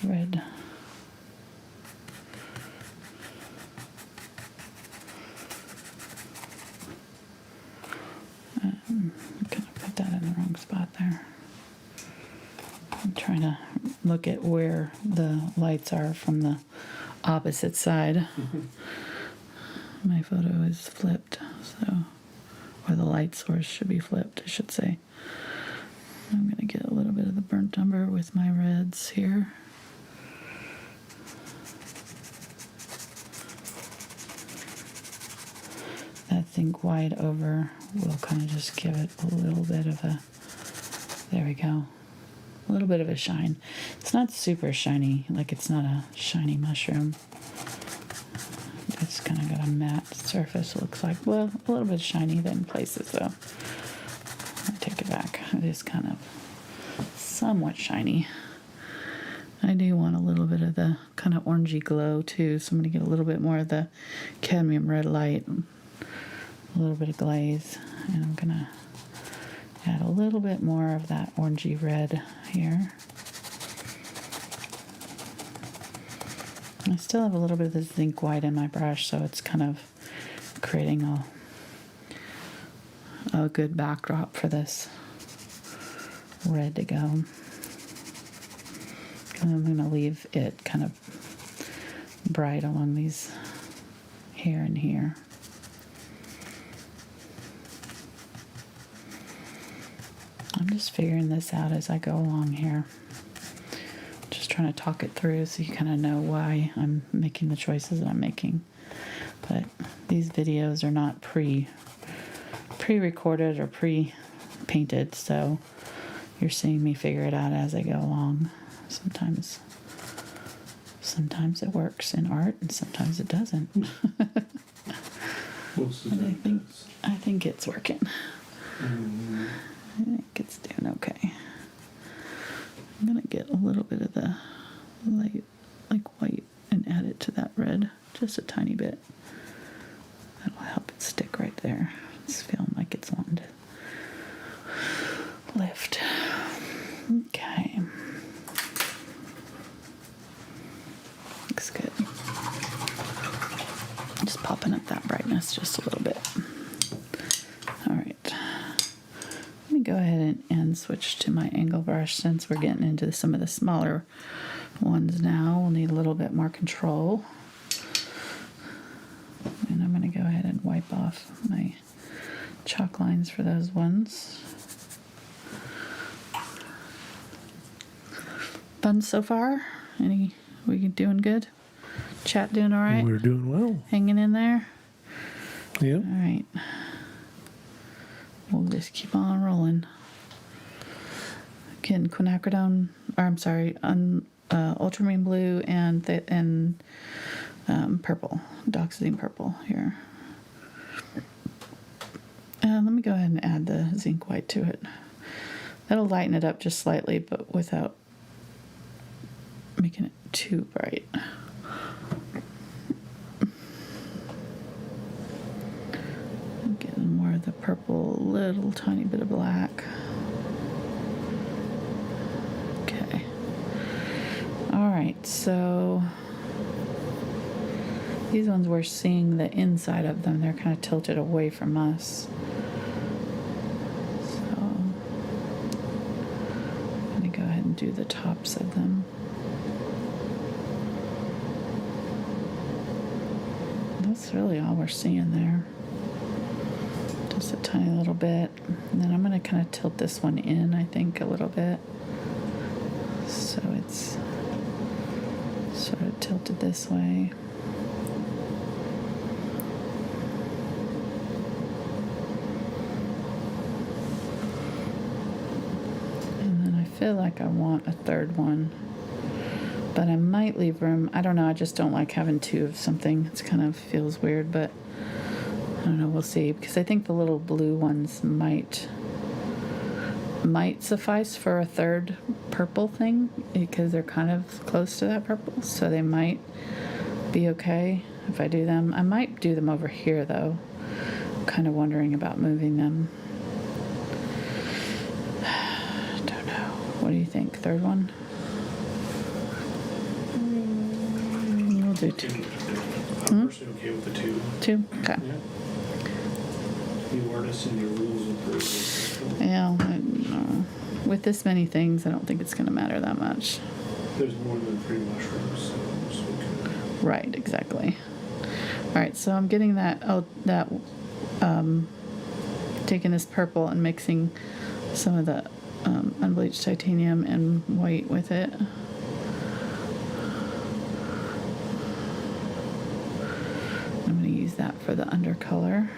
red. Kind of put that in the wrong spot there. I'm trying to look at where the lights are from the opposite side. My photo is flipped, or the light source should be flipped, I should say. I'm going to get a little bit of the burnt umber with my reds here. That Zinc White over will kind of just give it a little bit of a, there we go, a little bit of a shine. It's not super shiny, like it's not a shiny mushroom. It's kind of got a matte surface, looks like. Well, a little bit shiny in places though. I take it back. It is kind of somewhat shiny. I do want a little bit of the kind of orangey glow too, so I'm going to get a little bit more of the Cadmium Red Light. A little bit of glaze, and I'm gonna add a little bit more of that orangey red here. I still have a little bit of the Zinc White in my brush, so it's kind of creating a good backdrop for this red to go. And I'm gonna leave it kind of bright along these here and here. I'm just figuring this out as I go along here. Just trying to talk it through so you kind of know why I'm making the choices that I'm making. But these videos are not pre-recorded or pre-painted, so you're seeing me figure it out as I go along. Sometimes it works in art and sometimes it doesn't. I think it's working. I think it's doing okay. I'm gonna get a little bit of the light, like white, and add it to that red, just a tiny bit. That'll help it stick right there. It's feeling like it's wanting to lift. Okay. Looks good. Just popping up that brightness just a little bit. All right. Let me go ahead and switch to my angle brush since we're getting into some of the smaller ones now. We'll need a little bit more control. And I'm going to go ahead and wipe off my chalk lines for those ones. Fun so far? We doing good? Chat doing all right? We're doing well. Hanging in there? Yeah. All right. We'll just keep on rolling. Again, Quinacridone, or I'm sorry, Ultramarine Blue and Purple, Dioxazine Purple here. Let me go ahead and add the Zinc White to it. That'll lighten it up just slightly, but without making it too bright. I'm getting more of the purple, little tiny bit of black. Okay. All right, so these ones we're seeing the inside of them. They're kind of tilted away from us. So I'm going to go ahead and do the tops of them. That's really all we're seeing there. Just a tiny little bit. And then I'm going to kind of tilt this one in, I think, a little bit. So it's sort of tilted this way. And then I feel like I want a third one. But I might leave room. I don't know. I just don't like having two of something. It kind of feels weird, but I don't know. We'll see. Because I think the little blue ones might suffice for a third purple thing because they're kind of close to that purple. So they might be okay if I do them. I might do them over here, though. I'm kind of wondering about moving them. I don't know. What do you think? Third one? Do two. I'm personally okay with the two. Two? Okay. Yeah. You artists and your rules approve. Yeah, with this many things, I don't think it's going to matter that much. There's more than 3 mushrooms, so it's okay. Right, exactly. All right, so I'm getting taking this purple and mixing some of the unbleached titanium and white with it. I'm going to use that for the undercolor.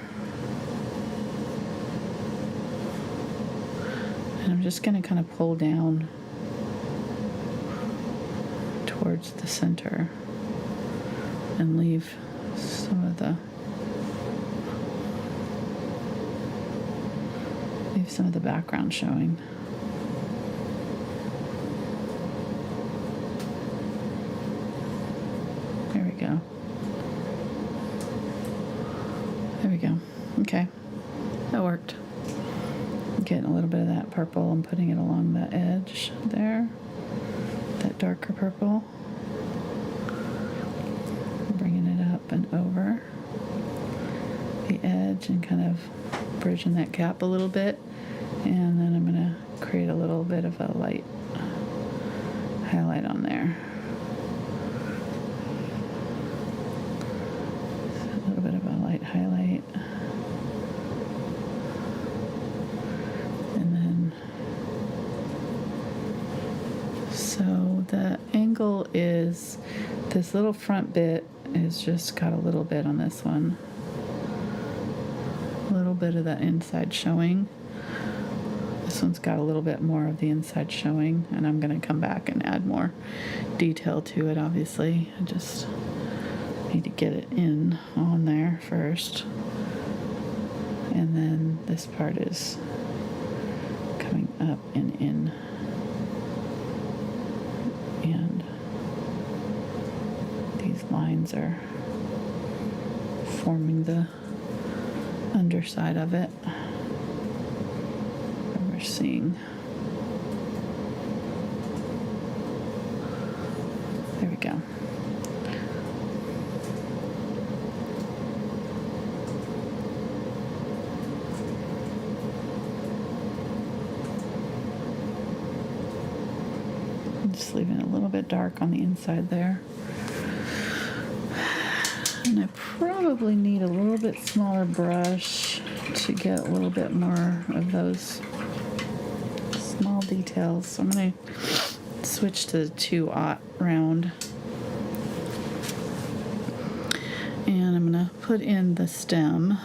And I'm just going to kind of pull down towards the center and leave some of the background showing. There we go. There we go. Okay. That worked. I'm getting a little bit of that purple and putting it along the edge there. That darker purple. Bringing it up and over the edge and kind of bridging that gap a little bit. And then I'm going to create a little bit of a light highlight on there. A little bit of a light highlight. And then, so the angle is, this little front bit is just got a little bit on this one. A little bit of that inside showing. This one's got a little bit more of the inside showing, and I'm going to come back and add more detail to it, obviously. I just need to get it in on there first. And then this part is coming up and in. And these lines are forming the underside of it. And we're seeing. There we go. I'm just leaving it a little bit dark on the inside there. And I probably need a little bit smaller brush to get a little bit more of those small details. So I'm going to switch to the 2/0 round. And I'm going to put in the stem.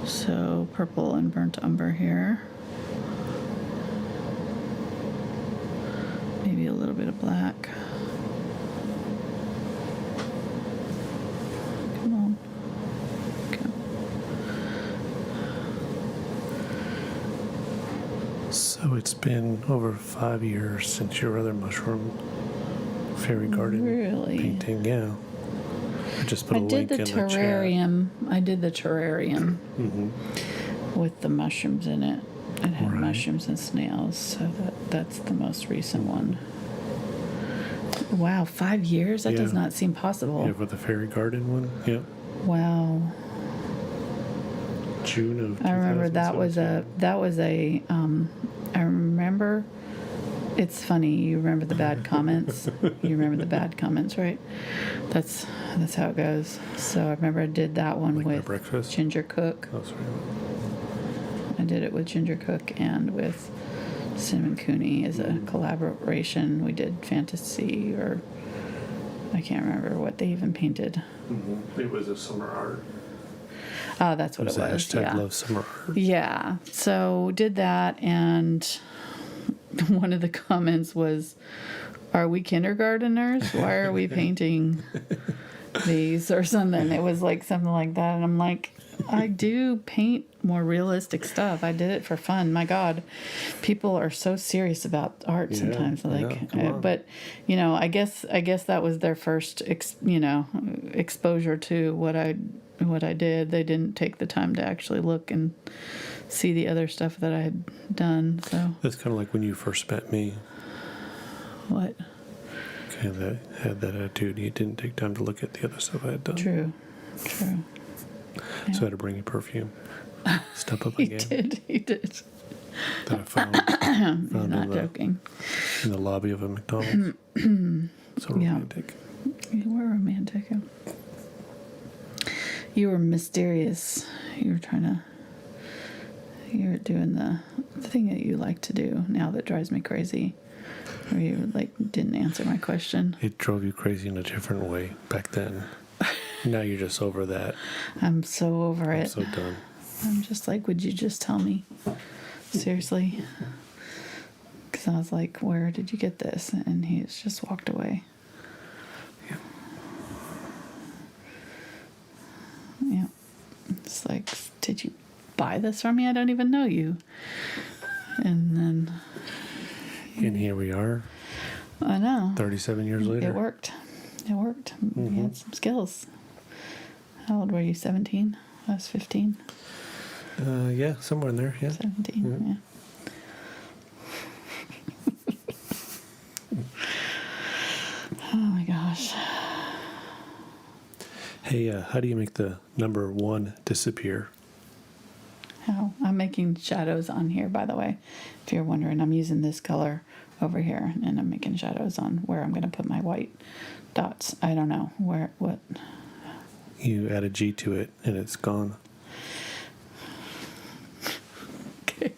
So purple and burnt umber here. Maybe a little bit of black. Come on. Okay. So it's been over 5 years since your other mushroom fairy garden Really? painting. Yeah. I just put I a did link the in the chat. terrarium. I did the terrarium Mm-hmm. with the mushrooms in it. It had Right. mushrooms and snails, so that's the most recent one. Wow, 5 years? That does Yeah. not seem possible. Yeah, for the fairy garden one. Yeah. Wow. June of I remember that was a 2017. I remember, it's funny, you remember the bad comments. You remember the bad comments, right? That's how it goes. So I remember I did that one Like my with breakfast? Ginger Cook. Oh, sorry. I did it with Ginger Cook and with Cinnamon Cooney as a collaboration. We did fantasy, or I can't remember what they even painted. Mm-hmm. It was a summer art. Oh, that's what it was. Hashtag Yeah. love summer art. Yeah. So did that, and one of the comments was, "Are we kindergarteners? Why are we painting these?" or something. It was like something like that, and I'm like, I do paint more realistic stuff. I did it for fun. My God, people are so serious about art Yeah, sometimes. Like, yeah, come on. but I guess that was their first, exposure to what I did. They didn't take the time to actually look and see the other stuff that I had done. So That's kind of like when you first met me. what? Okay, that had that attitude. You didn't take time to look at the other stuff I had done. True. So I had to bring you perfume. Step up He again. did. That I found He's not joking. in the lobby of a McDonald's. So Yeah. romantic. You were romantic. You were mysterious. You were doing the thing that you like to do now that drives me crazy. Where you didn't answer my question. It drove you crazy in a different way back then. Now you're just over that. I'm so over I'm it. so done. I'm just like, would you just tell me? Seriously? Because I was like, where did you get this? And he's just walked away. Yeah. It's like, did you buy this from me? I don't even know you. And then And here we are, I know. 37 years later. It worked. You had some skills. How old were you? 17? I was 15. Yeah, somewhere in there, yeah. 17, yeah. Oh my gosh. Hey, how do you make the number 1 disappear? How? I'm making shadows on here, by the way. If you're wondering, I'm using this color over here, and I'm making shadows on where I'm going to put my white dots. I don't know what. You add a G to it, and it's gone. Okay.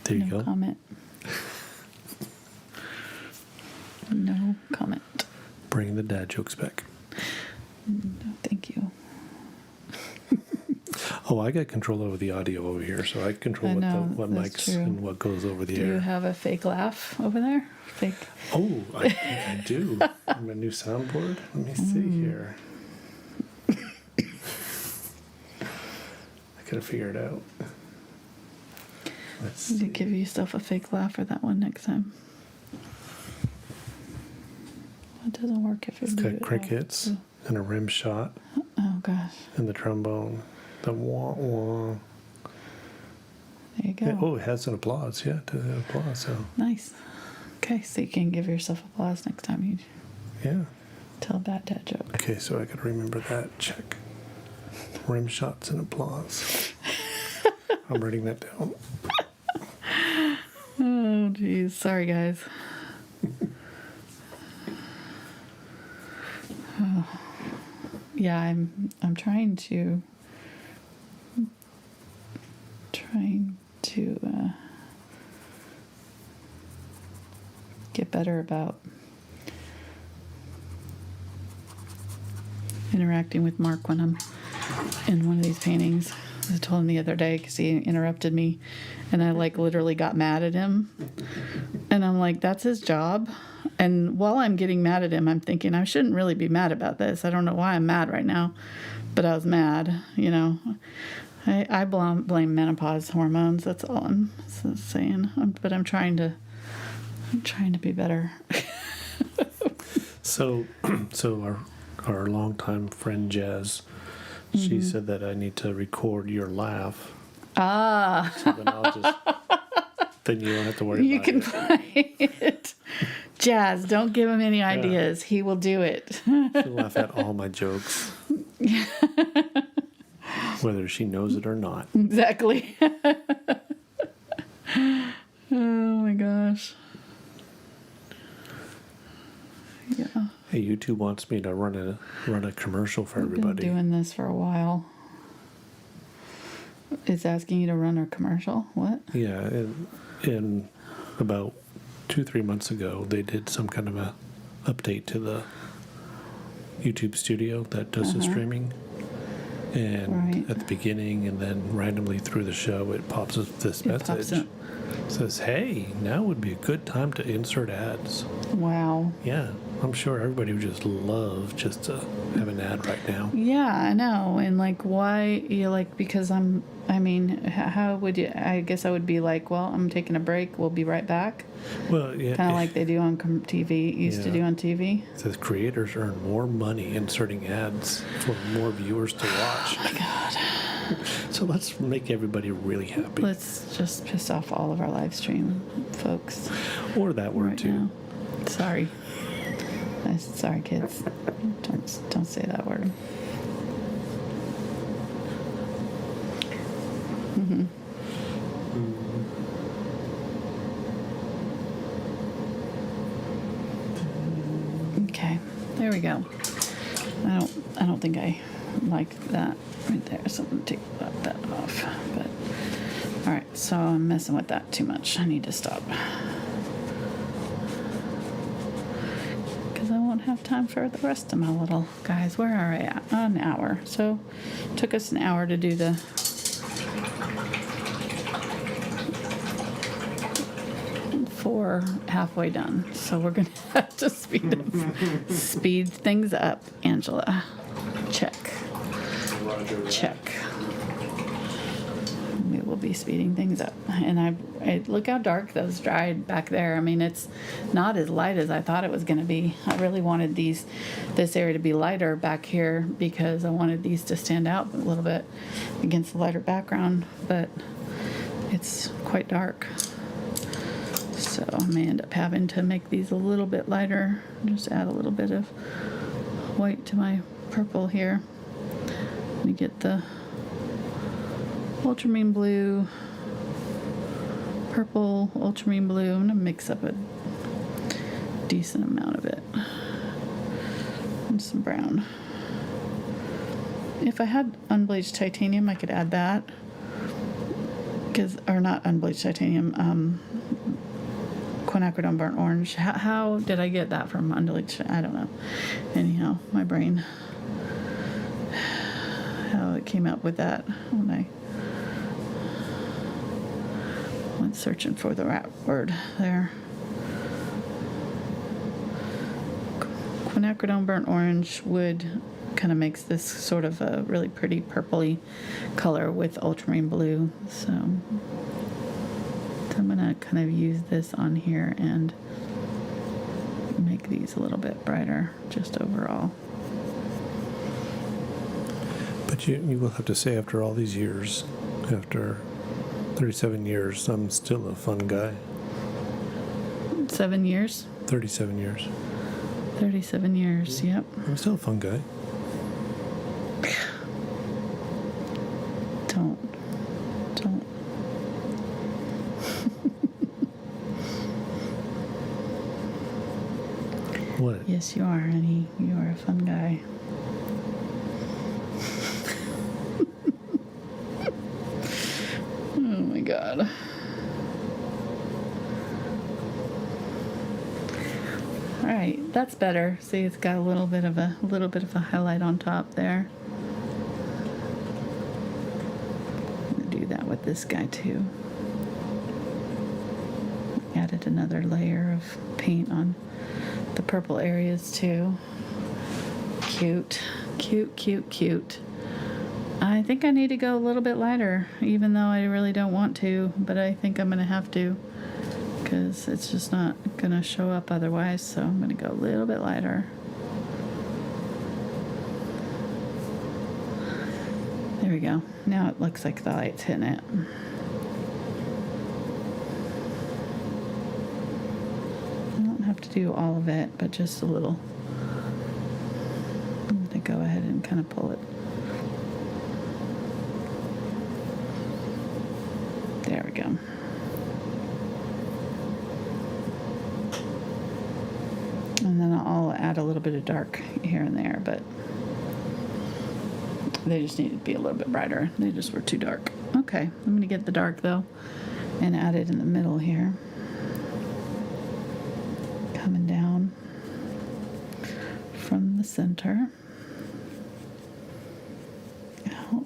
There you No go. comment. No comment. Bring the dad jokes back. No, thank you. Oh, I got control over the audio over here, so I control I know, what that's mics true. and what goes over the Do air. you have a fake laugh over there? Fake. Oh, I think I do. My new soundboard. Let me see here. I gotta figure it out. Let's You see. give yourself a fake laugh for that one next time. It doesn't work if It's you got crickets and a rim shot Oh gosh. and the trombone. The wah wah. There you go. Oh, it has an applause. Yeah, it has an applause. So Nice. Okay, so you can give yourself applause next time you yeah. tell a bad dad joke. Okay, so I gotta remember that. Check. Rim shots and applause. I'm writing that down. Oh geez, sorry guys. Oh. Yeah, I'm trying to get better about interacting with Mark when I'm in one of these paintings. I told him the other day because he interrupted me, and I like literally got mad at him, and I'm like, that's his job. And while I'm getting mad at him, I'm thinking I shouldn't really be mad about this. I don't know why I'm mad right now, but I was mad. You know, I blame menopause hormones. That's all I'm saying. But I'm trying to be better. So our longtime friend Jazz, she said that I need to record your laugh. Ah. So then I'll just. Then you don't have to worry You about can it. play it. Jazz, don't give him any ideas. He will do it. She'll laugh at all my jokes. Whether she knows it or not. Exactly. Oh my gosh. Yeah. Hey, YouTube wants me to run a commercial for I've been everybody. doing this for a while. It's asking you to run a commercial? What? Yeah, in about 2-3 months ago, they did some kind of a update to the YouTube studio that does the streaming. And Right. at the beginning and then randomly through the show, it pops up this Pops message. up. Says, hey, now would be a good time to insert ads. Wow. Yeah, I'm sure everybody would just love just to have an ad right now. Yeah, I know. And like, why? You like, because how would you? I guess I would be like, well, I'm taking a break. We'll be right back. Well, yeah. Kind of like they do on TV, used to Yeah. do on TV. It says creators earn more money inserting ads for more viewers to watch. Oh my God. So let's make everybody really happy. Let's just piss off all of our live stream folks Or that word right too. now. Sorry. Sorry, kids. Don't say that word. Mm-hmm. Okay, there we go. I don't think I like that right there, so I'm gonna take that off. But all right, so I'm messing with that too much. I need to stop because I won't have time for the rest of my little guys. Where are we at? An hour. So it took us an hour to do the. Four halfway done, so we're gonna have to speed things up. Angela, check. Check. We will be speeding things up, and I look how dark those dried back there. I mean, it's not as light as I thought it was going to be. I really wanted this area to be lighter back here because I wanted these to stand out a little bit against the lighter background, but it's quite dark. So I may end up having to make these a little bit lighter. Just add a little bit of white to my purple here. Let me get the ultramarine blue, purple, ultramarine blue. I'm gonna mix up a decent amount of it. And some brown. If I had unbleached titanium, I could add that. Or not unbleached titanium, Quinacridone burnt orange. How did I get that from unbleached? I don't know. Anyhow, my brain. How it came up with that when I went searching for the right word there. Quinacridone burnt orange would kind of makes this sort of a really pretty purpley color with ultramarine blue. So I'm gonna kind of use this on here and make these a little bit brighter, just overall. But you will have to say, after all these years, after 37 years, I'm still a fun guy. 7 years? 37 years. 37 years, yep. I'm still a fun guy. Don't. What? Yes, you are, honey. You are a fun guy. Oh my God. All right, that's better. See, it's got a little bit of a highlight on top there. I'm gonna do that with this guy too. Added another layer of paint on the purple areas too. Cute. I think I need to go a little bit lighter, even though I really don't want to, but I think I'm gonna have to, because it's just not gonna show up otherwise, so I'm gonna go a little bit lighter. There we go. Now it looks like the light's hitting it. I don't have to do all of it, but just a little. I'm gonna go ahead and kind of pull it. There we go. And then I'll add a little bit of dark here and there, but they just needed to be a little bit brighter. They just were too dark. Okay, I'm going to get the dark though and add it in the middle here. Coming down from the center. Out.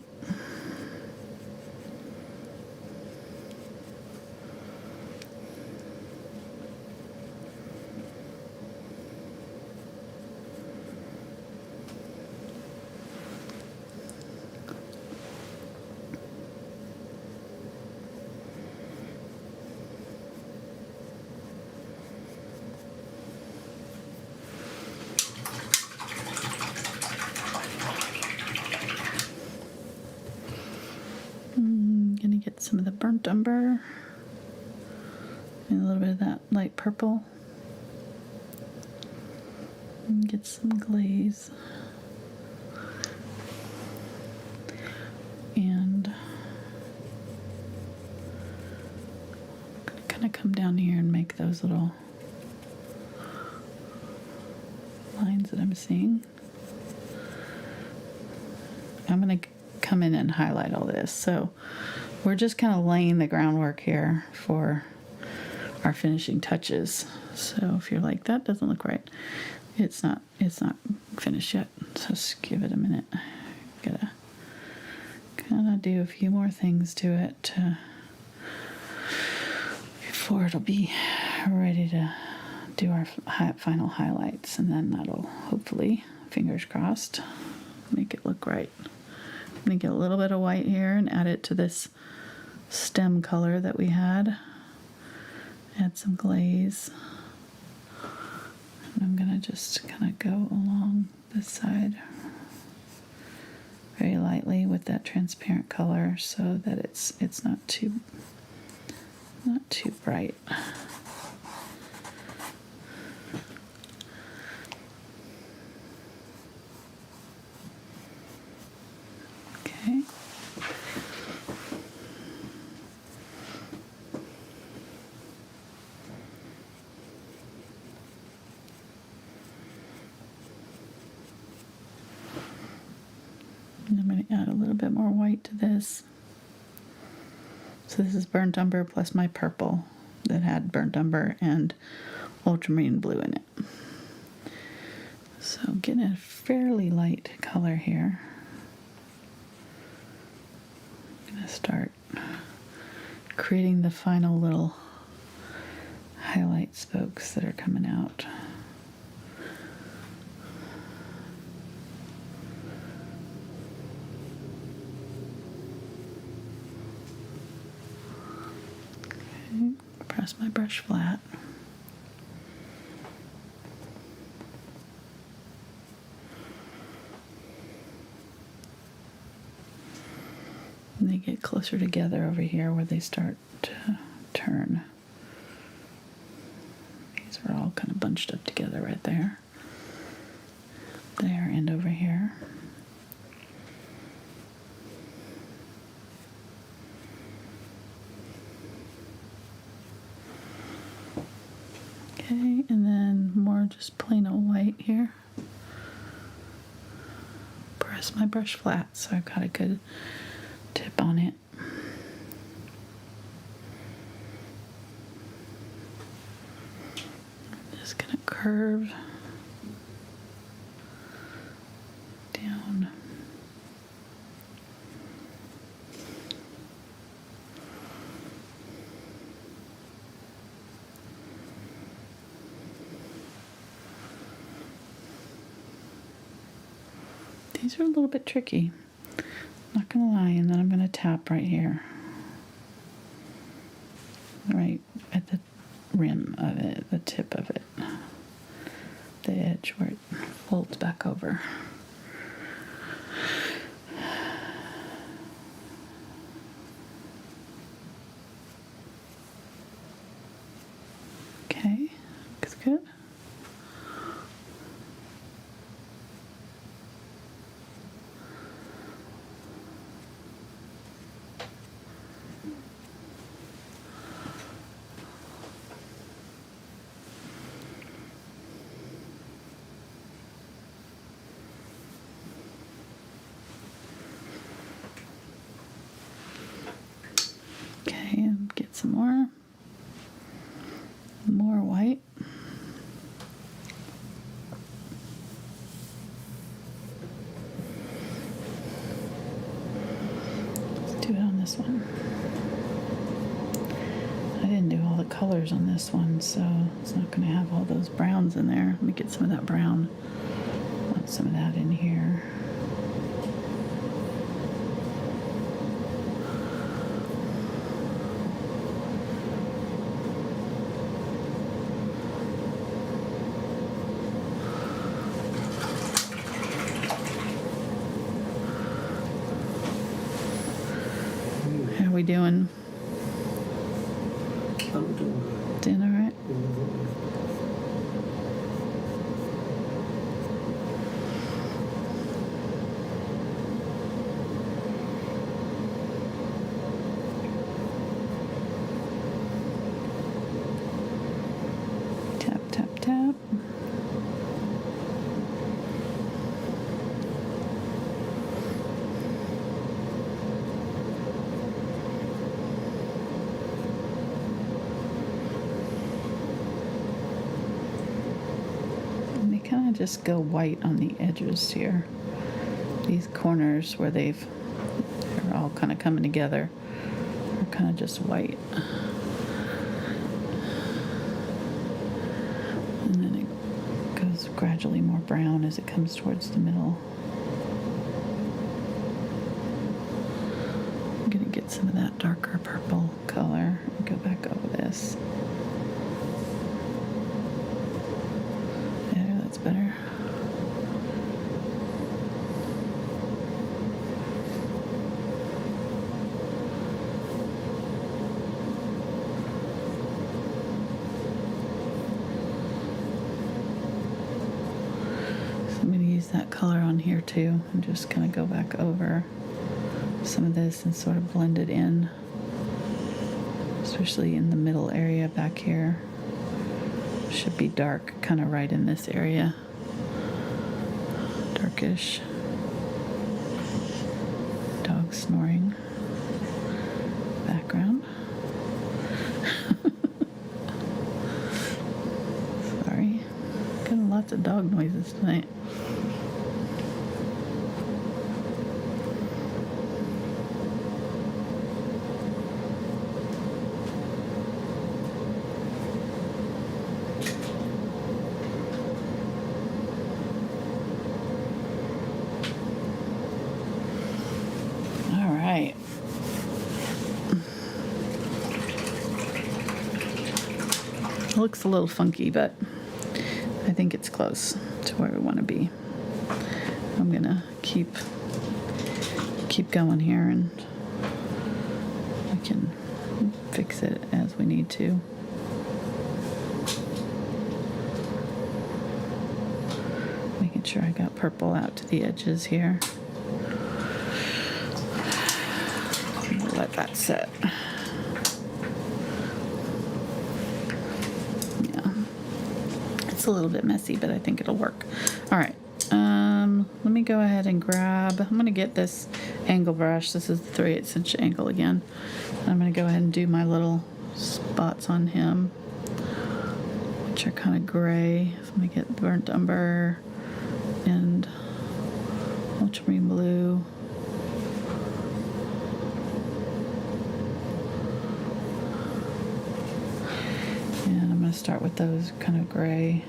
Gonna get some of the burnt umber and a little bit of that light purple. And get some glaze. And I'm gonna kind of come down here and make those little lines that I'm seeing. I'm gonna come in and highlight all this. So we're just kind of laying the groundwork here for our finishing touches. So if you're like, that doesn't look right, it's not finished yet. So just give it a minute. Gotta kind of do a few more things to it before it'll be ready to do our final highlights, and then that'll hopefully, fingers crossed, make it look right. I'm going to get a little bit of white here and add it to this stem color that we had. Add some glaze. And I'm going to just kind of go along this side very lightly with that transparent color so that it's not too bright. Okay. And I'm going to add a little bit more white to this. So this is burnt umber plus my purple that had burnt umber and ultramarine blue in it. So getting a fairly light color here. I'm going to start creating the final little highlight spokes that are coming out. Okay, press my brush flat. And they get closer together over here where they start to turn. These are all kind of bunched up together right there. There and over here. Okay, and then more just plain old white here. Press my brush flat so I've got a good tip on it. I'm just gonna curve down. These are a little bit tricky, not gonna lie, and then I'm gonna tap right here, right at the rim of it, the tip of it, the edge where it folds back over. Okay, looks good. Okay, and get some more white. Let's do it on this one. I didn't do all the colors on this one, so it's not going to have all those browns in there. Let me get some of that brown. I want some of that in here. How are we doing? I'm doing good. Doing all right? Tap, tap, tap. And they kind of just go white on the edges here. These corners where they're all kind of coming together are kind of just white. And then it goes gradually more brown as it comes towards the middle. I'm going to get some of that darker purple color and go back over this. Yeah, that's better. So I'm going to use that color on here too. I'm just going to go back over some of this and sort of blend it in, especially in the middle area back here. Should be dark kind of right in this area, darkish. Dog snoring background. Sorry, getting lots of dog noises tonight. Right. It looks a little funky, but I think it's close to where we want to be. I'm gonna keep going here and can fix it as we need to. Making sure I got purple out to the edges here. Let that set. Yeah, it's a little bit messy, but I think it'll work. All right, let me go ahead and grab, I'm gonna get this angle brush. This is the 3/8 inch angle again. I'm gonna go ahead and do my little spots on him, which are kind of gray. So I'm gonna get burnt umber and ultramarine blue. And I'm going to start with those kind of gray.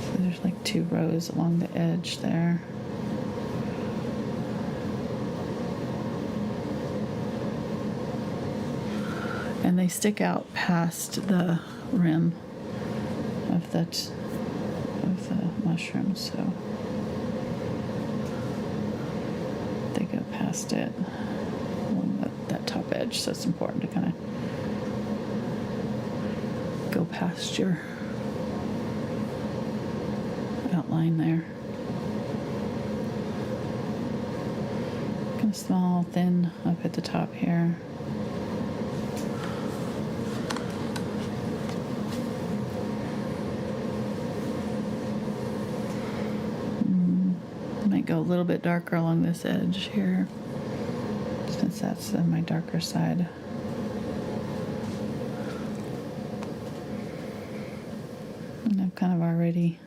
So there's like 2 rows along the edge there. And they stick out past the rim of the mushroom, so they go past it along that top edge. So it's important to kind of go past your outline there. Kind of small, thin up at the top here. Might go a little bit darker along this edge here, since that's my darker side. And I've kind of already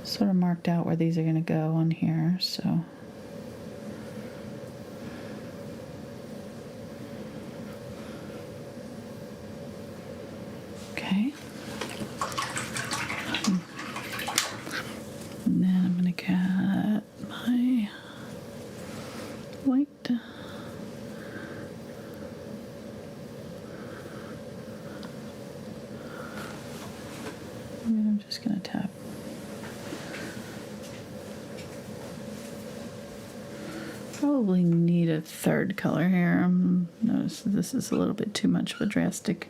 sort of marked out where these are going to go on here, so. Okay. And then I'm going to cut my white. And I'm just going to tap. Probably need a third color here. Notice this is a little bit too much of a drastic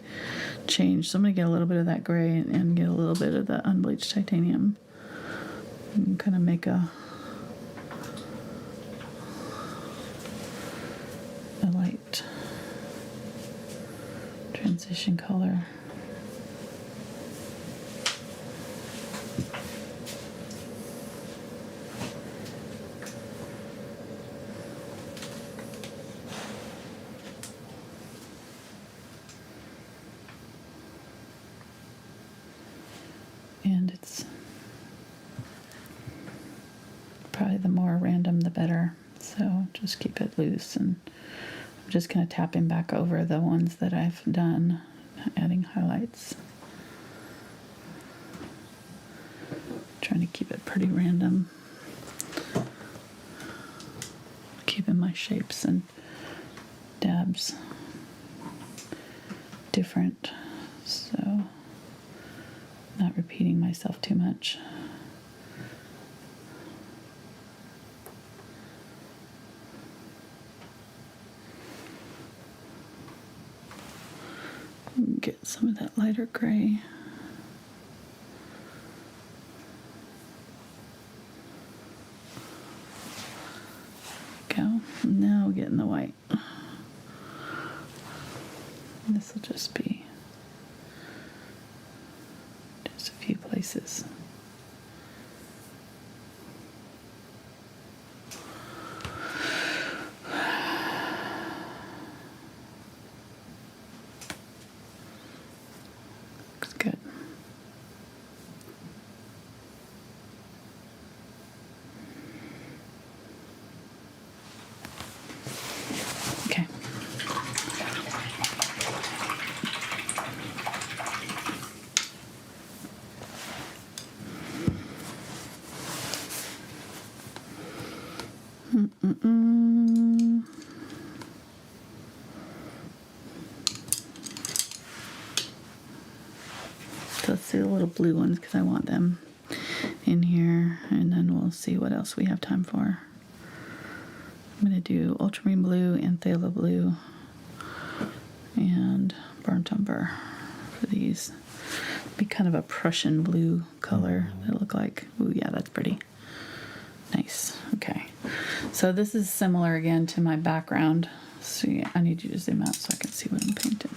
change. So I'm going to get a little bit of that gray and get a little bit of the unbleached titanium. And kind of make a light transition color. And it's probably the more random the better, so just keep it loose, and I'm just kind of tapping back over the ones that I've done, adding highlights, trying to keep it pretty random, keeping my shapes and dabs different, so not repeating myself too much. Get some of that lighter gray. There we go. Now we're getting the white. This will just be just a few places. Looks good. Okay. So let's do the little blue ones because I want them. in here, and then we'll see what else we have time for. I'm going to do Ultramarine Blue and Phthalo Blue and Burnt Umber for these. Be kind of a Prussian blue color. They look like. Ooh, yeah, that's pretty. Nice. Okay. So this is similar again to my background. So yeah, I need you to zoom out so I can see what I'm painting.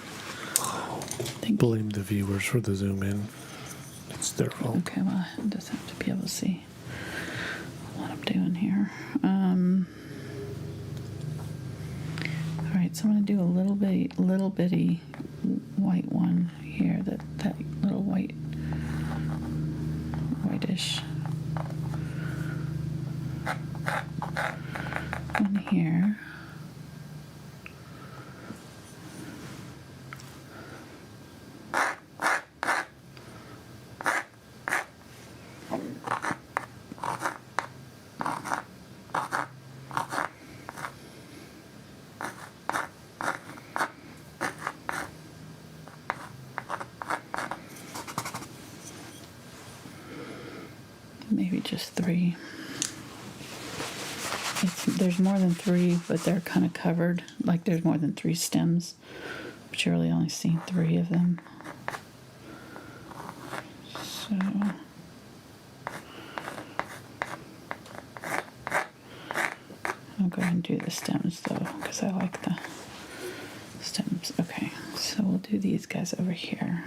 Blame the viewers for the zoom in. It's their fault. Okay, well, I just have to be able to see what I'm doing here. All right, so I'm going to do a little bitty white one here. That little whitish one here. Maybe just 3. There's more than 3, but they're kind of covered. Like there's more than 3 stems, but you're really only seeing 3 of them. So I'll go ahead and do the stems though, because I like the stems. Okay, so we'll do these guys over here.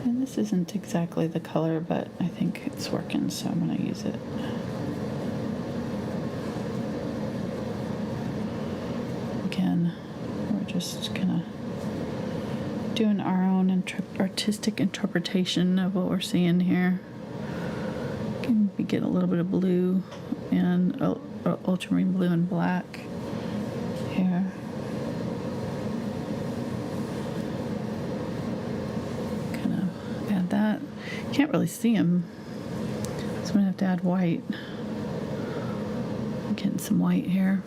This isn't exactly the color, but I think it's working, so I'm going to use it. Again, we're just kind of doing our own artistic interpretation of what we're seeing here. We get a little bit of blue and ultramarine blue and black here. That can't really see them, so I'm gonna have to add white. I'm getting some white here.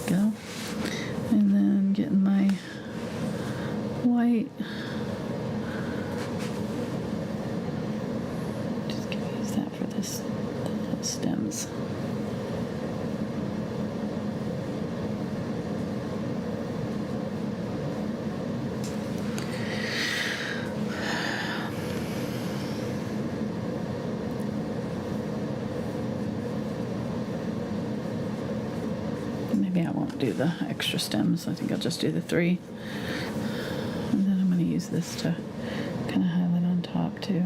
There we go. And then getting my white. Just gonna use that for the little stems. Maybe I won't do the extra stems. I think I'll just do the 3. Use this to kind of highlight on top too.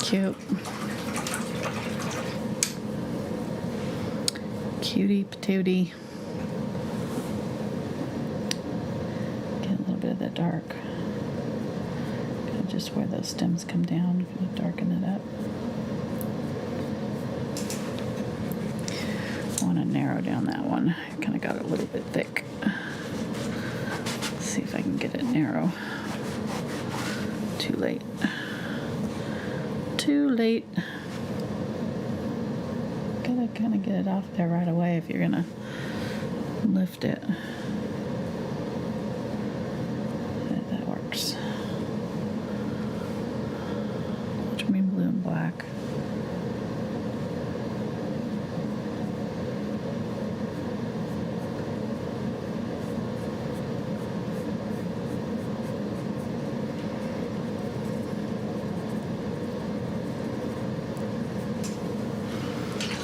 Cute. Cutie patootie. That dark. Just where those stems come down, gonna darken it up. I want to narrow down that one. I kind of got it a little bit thick. Let's see if I can get it narrow. Too late. Too late. Gotta kind of get it off there right away if you're gonna lift it. Ultramarine blue and black.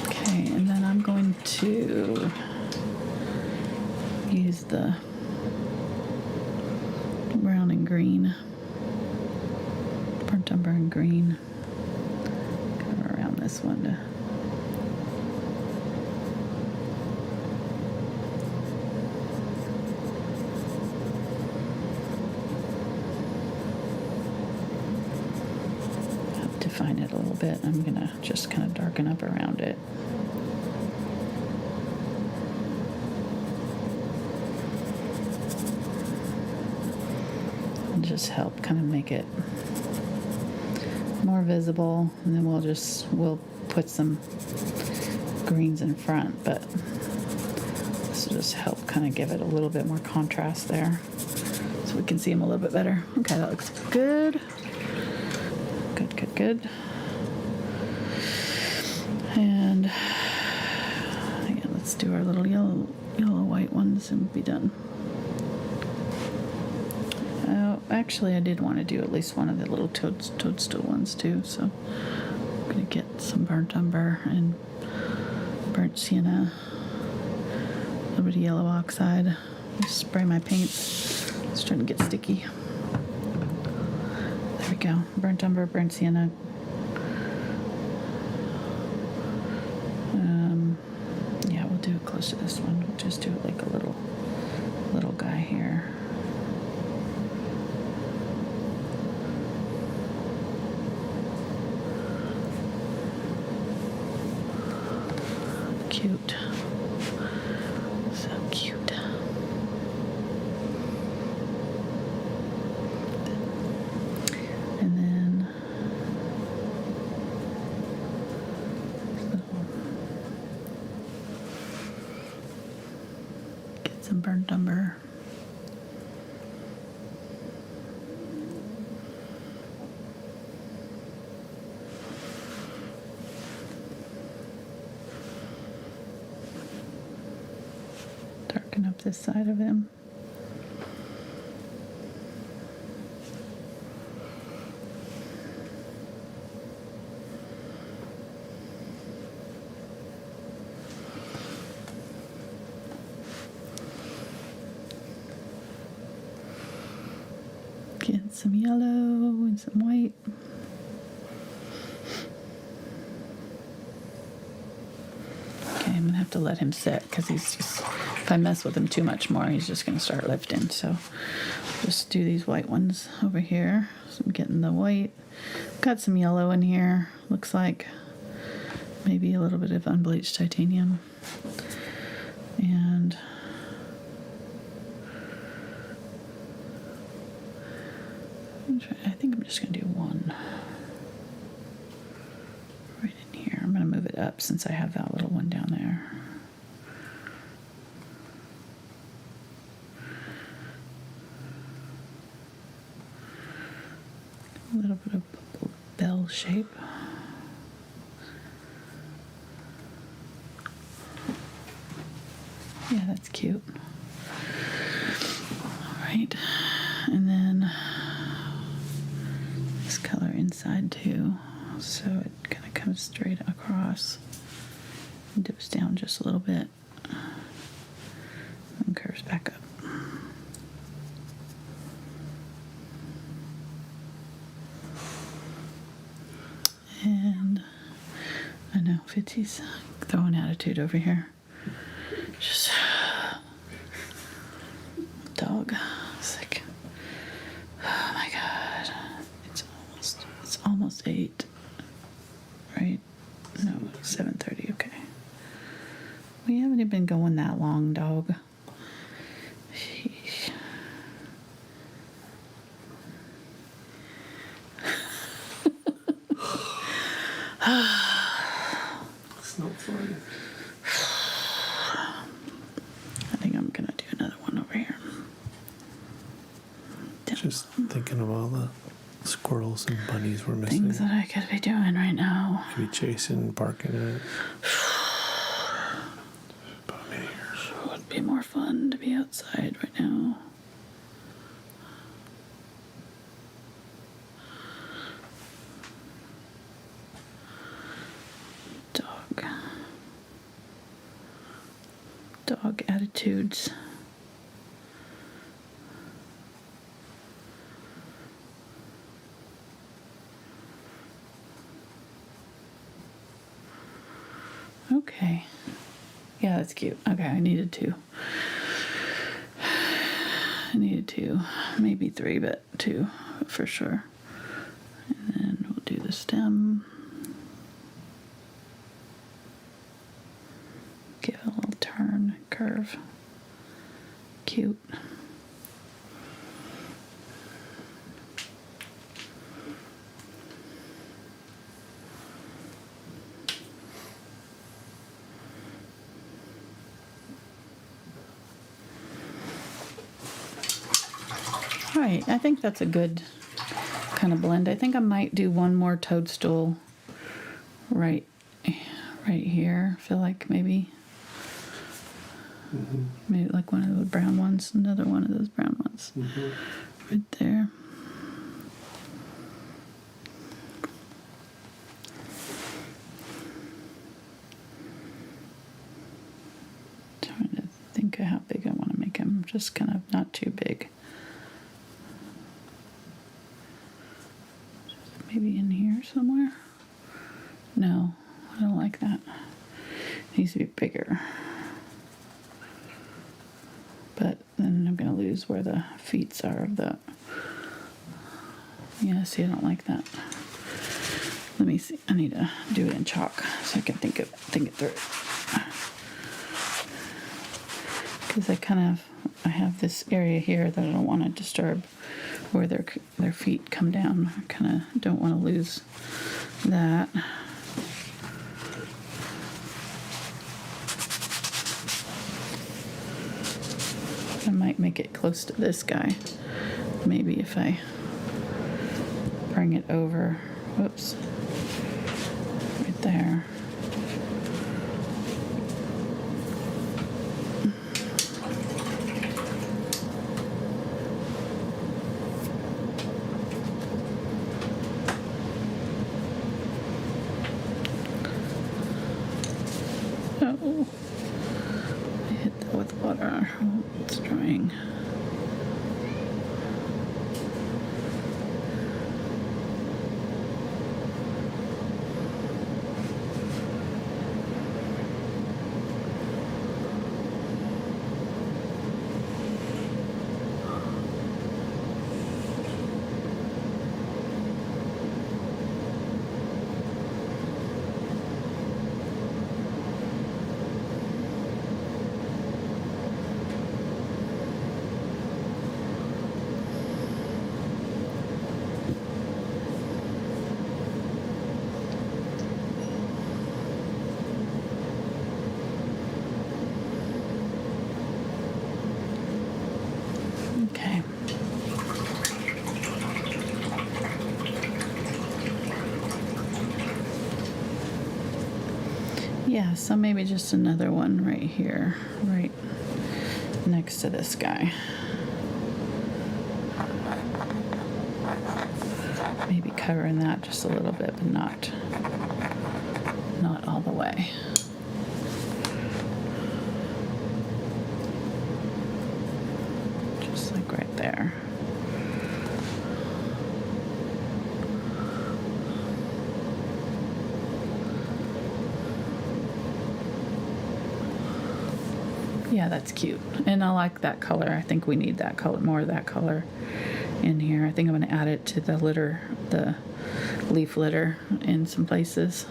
Okay, and then I'm going to use the brown and green, burnt umber and green, kind of around this one to help define it a little bit. I'm gonna just kind of darken up around it. Just help kind of make it more visible, and then we'll put some greens in front, but this will just help kind of give it a little bit more contrast there so we can see them a little bit better. Okay, that looks good. Good. And yeah, let's do our little yellow white ones and we'll be done. Actually, I did want to do at least one of the little toadstool ones too, so I'm going to get some burnt umber and burnt sienna, a little bit of yellow oxide. Just spray my paints. It's starting to get sticky. There we go. Burnt umber, burnt sienna. Yeah, we'll do it close to this one. We'll just do it like a little guy here. Cute. So cute. And then get some burnt umber. Darken up this side of him. Get some yellow and some white. Okay, I'm gonna have to let him sit because he's just, if I mess with him too much more, he's just gonna start lifting. So just do these white ones over here. So I'm getting the white. Got some yellow in here. Looks like maybe a little bit of unbleached titanium. And I think I'm just gonna do one right in here. I'm gonna move it up since I have that little one down there. A little bit of bell shape. Yeah, that's cute. All right, and then this color inside too, so it kind of comes straight across and dips down just a little bit and curves back up. And I know Fitzy's throwing attitude over here. Just dog. It's like, oh my god. It's almost 8. Right? No, 7:30, okay. We haven't even been going that long, dog. Sheesh. It's not funny. I think I'm gonna do another one over here. Just thinking of all the squirrels and bunnies we're missing. Things that I could be doing right now. Could be chasing, barking at. Put 'em in here. It would be more fun to be outside right now. Dog attitudes. Okay. Yeah, that's cute. Okay, I needed two. Maybe three, but two for sure. And then we'll do the stem. Give it a little turn, curve. Cute. All right, I think that's a good kind of blend. I think I might do one more toadstool right here. I feel like maybe like one of those brown ones, another one of those brown ones right there. Trying to think of how big I want to make them. Just kind of not too big. Maybe in here somewhere. No, I don't like that. It needs to be bigger. But then I'm going to lose where the feet are of the... Yeah, see, I don't like that. Let me see. I need to do it in chalk so I can think it through. Because I have this area here that I don't want to disturb where their feet come down. I kind of don't want to lose that. I might make it close to this guy. Maybe if I bring it over, whoops, right there. Oh, I hit that with water. Oh, it's drying. Okay. Yeah, so maybe just another one right here, right next to this guy. Maybe covering that just a little bit, but not all the way. Just like right there. Yeah, that's cute. And I like that color. I think we need that color, more of that color in here. I think I'm going to add it to the litter, the leaf litter in some places.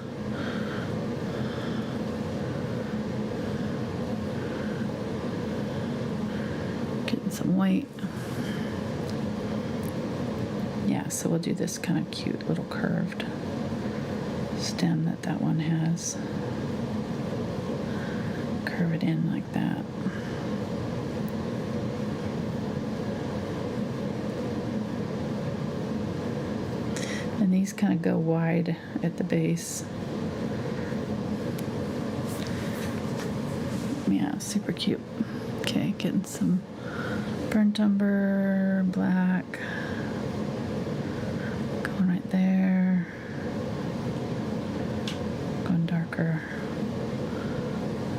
Getting some white. Yeah, so we'll do this kind of cute little curved stem that one has. Curve it in like that. And these kind of go wide at the base. Yeah, super cute. Okay, getting some burnt umber, black. Going right there. Going darker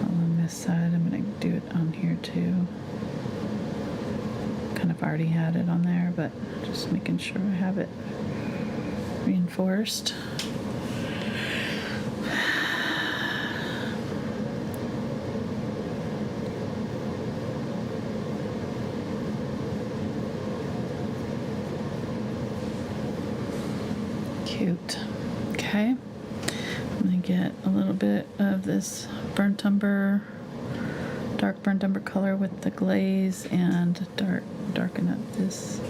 along this side. I'm going to do it on here too. Kind of already had it on there, but just making sure I have it reinforced. Cute. Okay. I'm going to get a little bit of this burnt umber, dark burnt umber color with the glaze and darken up this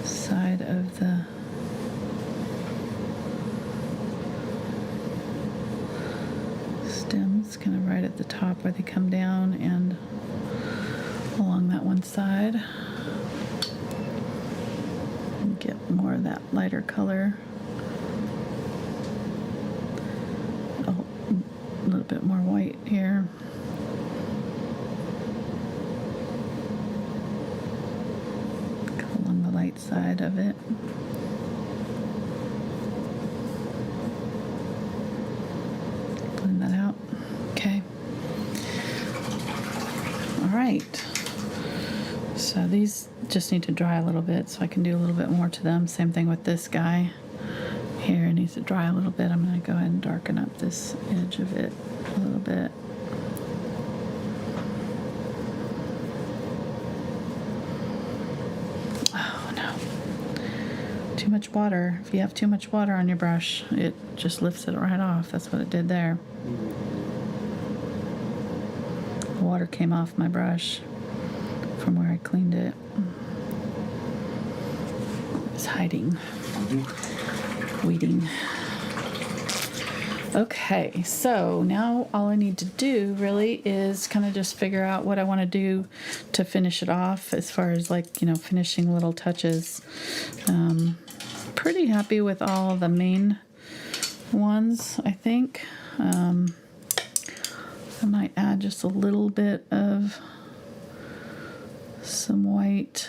side of the stems, kind of right at the top where they come down and along that one side. And get more of that lighter color. A little bit more white here. Go along the light side of it. Blend that out. Okay. All right. So these just need to dry a little bit, so I can do a little bit more to them. Same thing with this guy. Here, it needs to dry a little bit. I'm going to go ahead and darken up this edge of it a little bit. Oh no. Too much water. If you have too much water on your brush, it just lifts it right off. That's what it did there. The water came off my brush from where I cleaned it. It's hiding. Weeding. Okay, so now all I need to do really is kind of just figure out what I want to do to finish it off as far as, like, you know, finishing little touches. Pretty happy with all the main ones, I think. I might add just a little bit of some white,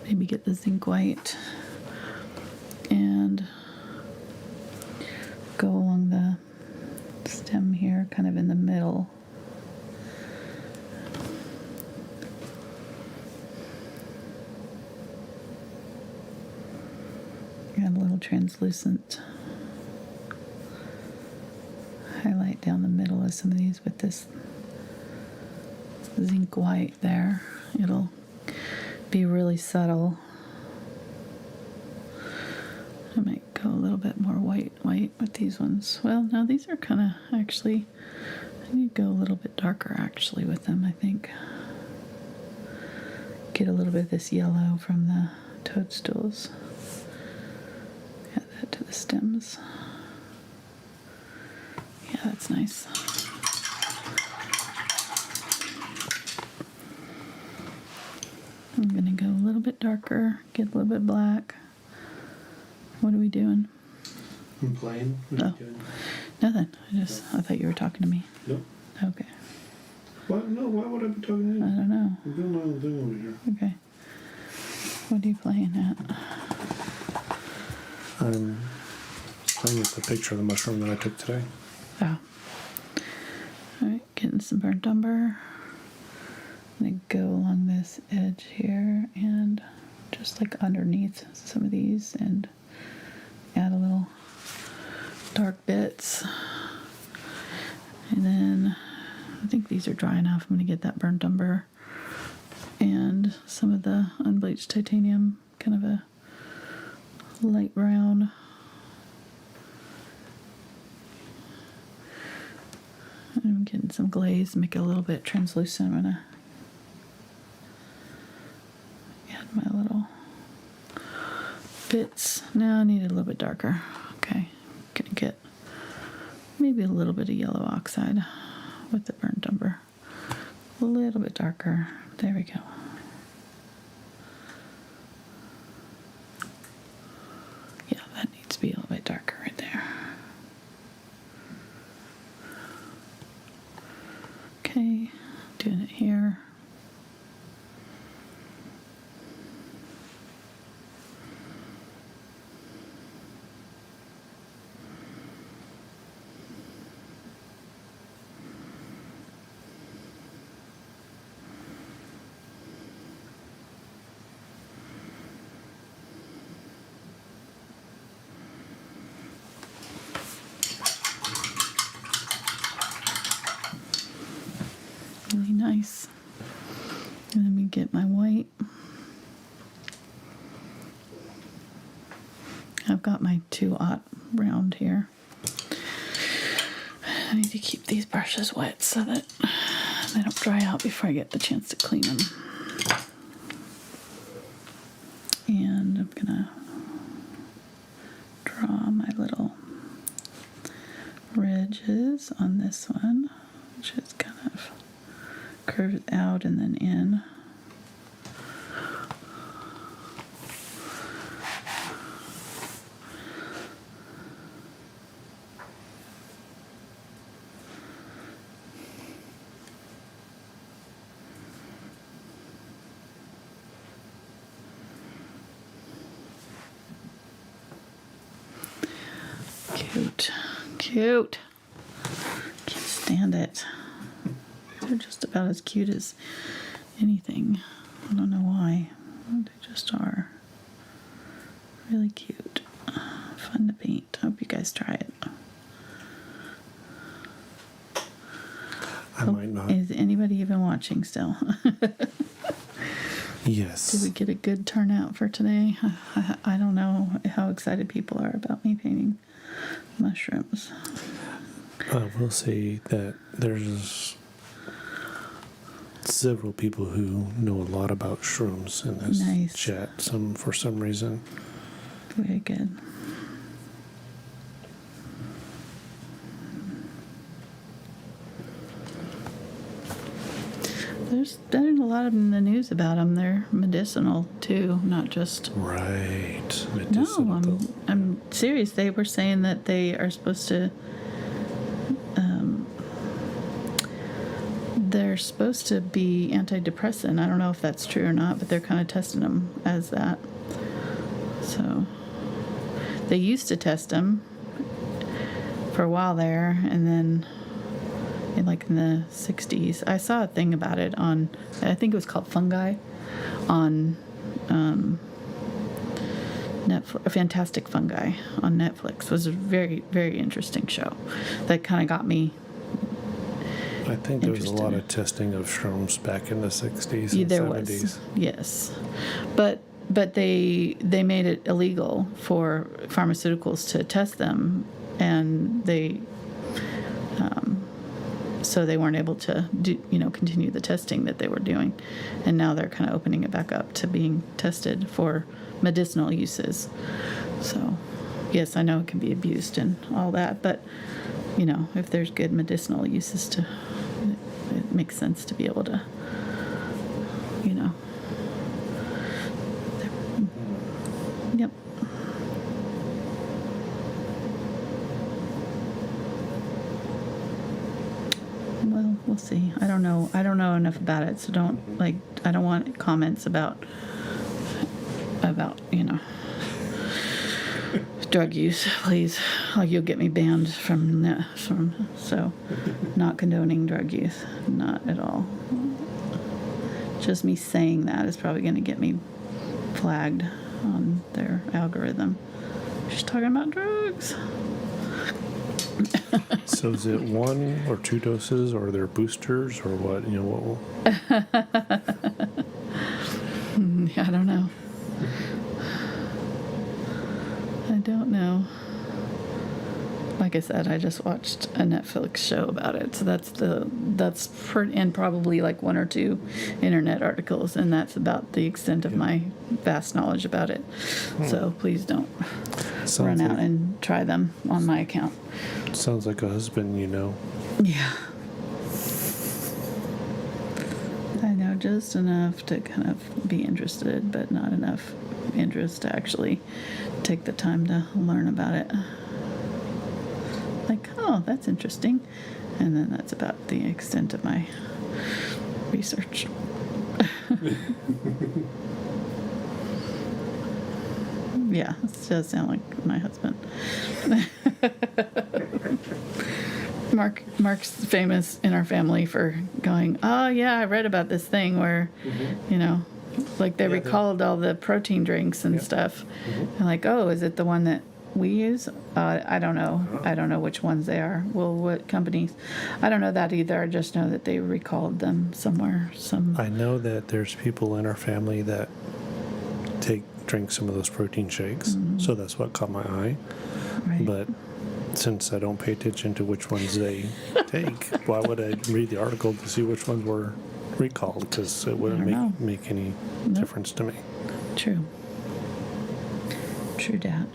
maybe get the zinc white and go along the stem here, kind of in the middle. Add a little translucent highlight down the middle of some of these with this zinc white there. It'll be really subtle. I might go a little bit more white with these ones. Well, now these are kind of actually, I need to go a little bit darker actually with them, I think. Get a little bit of this yellow from the toadstools. Add that to the stems. Yeah, that's nice. I'm gonna go a little bit darker, get a little bit black. What are we doing? I'm playing. What are Oh, you doing? nothing. I thought you were talking to me. Nope. Okay. What? No, why would I be talking to you? I don't know. I'm doing my own thing over here. Okay. What are you playing at? I'm playing with the picture of the mushroom that I took today. Oh. Alright, getting some burnt umber. I'm gonna go along this edge here and just like underneath some of these and add a little dark bits. And then I think these are dry enough. I'm going to get that burnt umber and some of the unbleached titanium, kind of a light brown. And I'm getting some glaze, make it a little bit translucent. I'm going to add my little bits. Now I need it a little bit darker. Okay, gonna get maybe a little bit of yellow oxide with the burnt umber. A little bit darker. There we go. Yeah, that needs to be a little bit darker right there. Okay, doing it here. Really nice. And let me get my white. got my 2-aught round here. I need to keep these brushes wet so that they don't dry out before I get the chance to clean them. And I'm gonna draw my little ridges on this one, which is kind of curved out and then in. Cute, cute. Can't stand it. They're just about as cute as anything. I don't know why. They just are. Really cute. Fun to paint. Hope you guys try it. I might not. Is anybody even watching still? Yes. Did we get a good turnout for today? I don't know how excited people are about me painting mushrooms. I will say that there's several people who know a lot about shrooms in this Nice. chat. For some reason. Very good. There's been a lot in the news about them. They're medicinal too, not just. Right. No, Medicinal. I'm serious. They were saying that they are supposed to. They're supposed to be antidepressant. I don't know if that's true or not, but they're kind of testing them as that. So they used to test them for a while there, and then in the 60s, I saw a thing about it on, I think it was called Fungi, on Netflix. Fantastic Fungi on Netflix. It was a very, very interesting show that kind of got me. I think there was a lot Interested. of testing of shrooms back in the 60s and There 70s. was, yes, but they made it illegal for pharmaceuticals to test them, and so they weren't able to continue the testing that they were doing, and now they're kind of opening it back up to being tested for medicinal uses. So yes, I know it can be abused and all that, but if there's good medicinal uses it makes sense to be able to, Yep. Well, we'll see. I don't know enough about it, so I don't want comments about drug use, please. You'll get me banned so not condoning drug use, not at all. Just me saying that is probably going to get me flagged on their algorithm. She's talking about drugs. So is it 1 or 2 doses, or are there boosters, or what? What will... I don't know. I don't know. Like I said, I just watched a Netflix show about it, so and probably 1 or 2 internet articles, and that's about the extent of my vast knowledge about it. So please don't run out and try them on my account. Sounds like a husband, Yeah. I know just enough to kind of be interested, but not enough interest to actually take the time to learn about it. Oh, that's interesting. And then that's about the extent of my research. Yeah, it does sound like my husband. Mark's famous in our family for going, oh yeah, I read about this thing where, they recalled all the protein drinks and stuff. And oh, is it the one that we use? I don't know. I don't know which ones they are. Well, what companies? I don't know that either. I just know that they recalled them somewhere. I know that there's people in our family that drink some of those protein shakes. So that's what caught my eye. Right. But since I don't pay attention to which ones they take, why would I read the article to see which ones were recalled? Because it wouldn't I don't know. make any Nope. difference to me. True. True dat.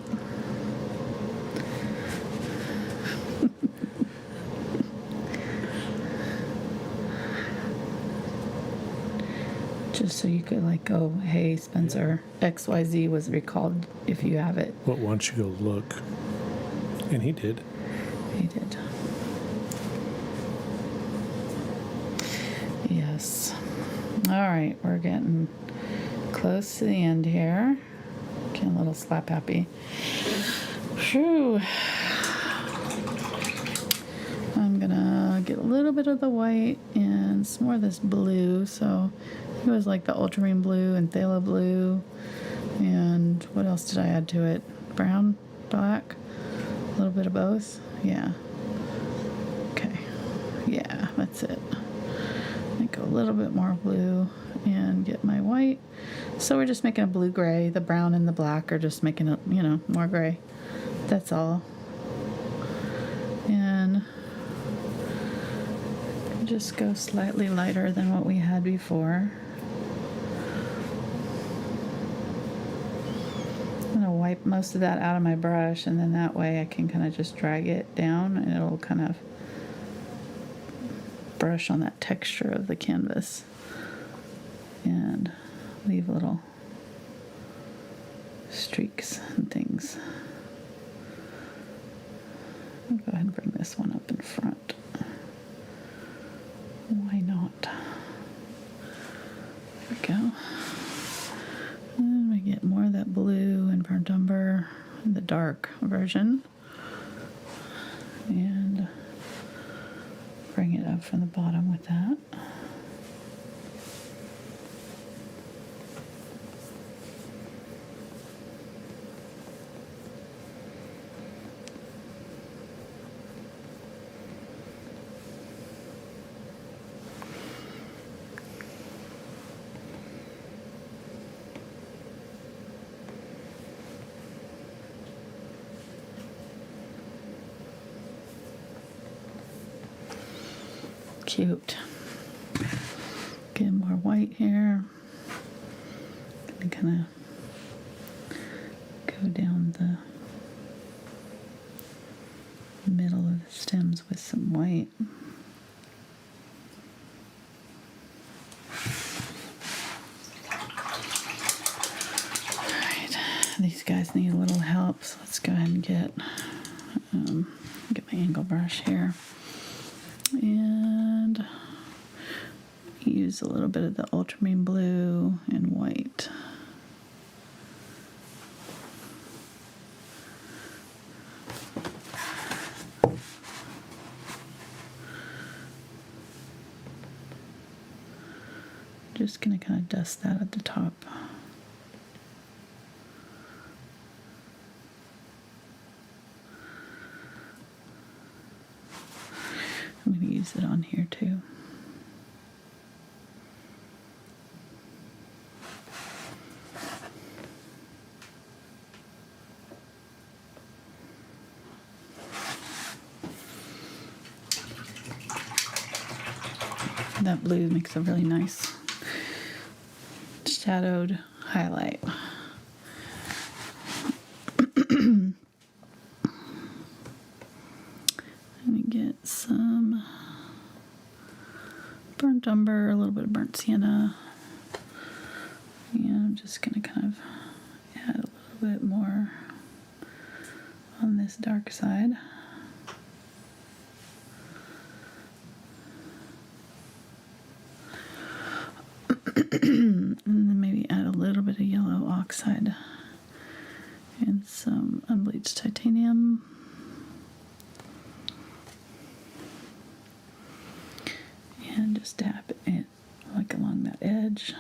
Just so you could like go, hey Spencer, XYZ was recalled if you have it. Well, why don't you go look? And he did. He did. Yes. All right, we're getting close to the end here. Getting a little slap happy. Phew. I'm gonna get a little bit of the white and some more of this blue. So it was like the Ultramarine Blue and Phthalo Blue. And what else did I add to it? Brown, black, a little bit of both. Yeah. Okay. Yeah, that's it. I go a little bit more blue and get my white. So we're just making a blue gray. The brown and the black are just making it, more gray. That's all. And just go slightly lighter than what we had before. I'm going to wipe most of that out of my brush, and then that way I can kind of just drag it down and it'll kind of brush on that texture of the canvas and leave little streaks and things. I'll go ahead and bring this one up in front. Why not? There we go. And we get more of that blue and burnt umber, the dark version. And bring it up from the bottom with that. Cute. Get more white here. And kind of go down the middle of the stems with some white. Alright, these guys need a little help, so let's go ahead and get my angle brush here. And use a little bit of the ultramarine blue and white. Just gonna kind of dust that at the top. I'm going to use it on here too. That blue makes a really nice shadowed highlight. Get some burnt umber, a little bit of burnt sienna, and I'm just going to kind of add a little bit more on this dark side. And then maybe add a little bit of yellow oxide and some unbleached titanium. And just dab it like along that edge.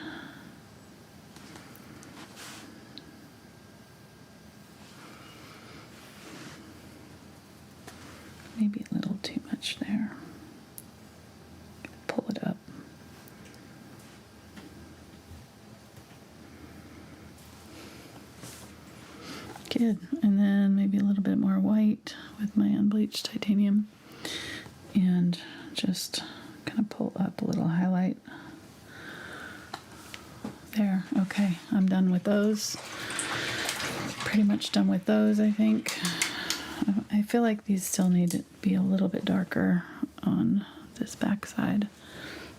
Maybe a little too much there. Pull it up. good. And then maybe a little bit more white with my unbleached titanium. And just kind of pull up a little highlight. There, okay, I'm done with those. Pretty much done with those, I think. I feel like these still need to be a little bit darker on this back side.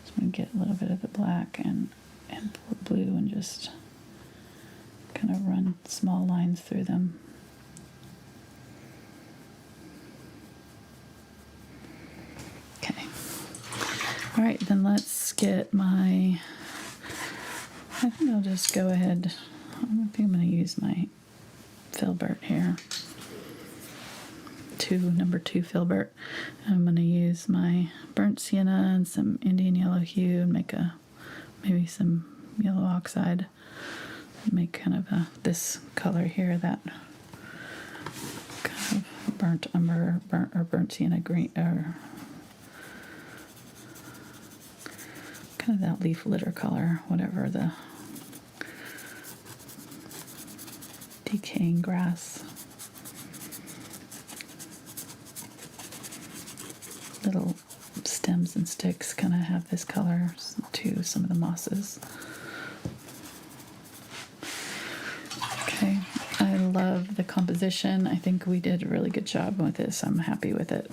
So I'm gonna get a little bit of the black and blue and just kind of run small lines through them. Okay. All right, then let's get my, I think I'll just go ahead, I think I'm gonna use my Filbert here. Number 2 Filbert. I'm going to use my burnt sienna and some Indian yellow hue and make maybe some yellow oxide. Make kind of this color here, that kind of burnt umber, burnt sienna green, or kind of that leaf litter color, whatever the decaying grass. Little stems and sticks kind of have this color to some of the mosses. Okay, I love the composition. I think we did a really good job with this. I'm happy with it.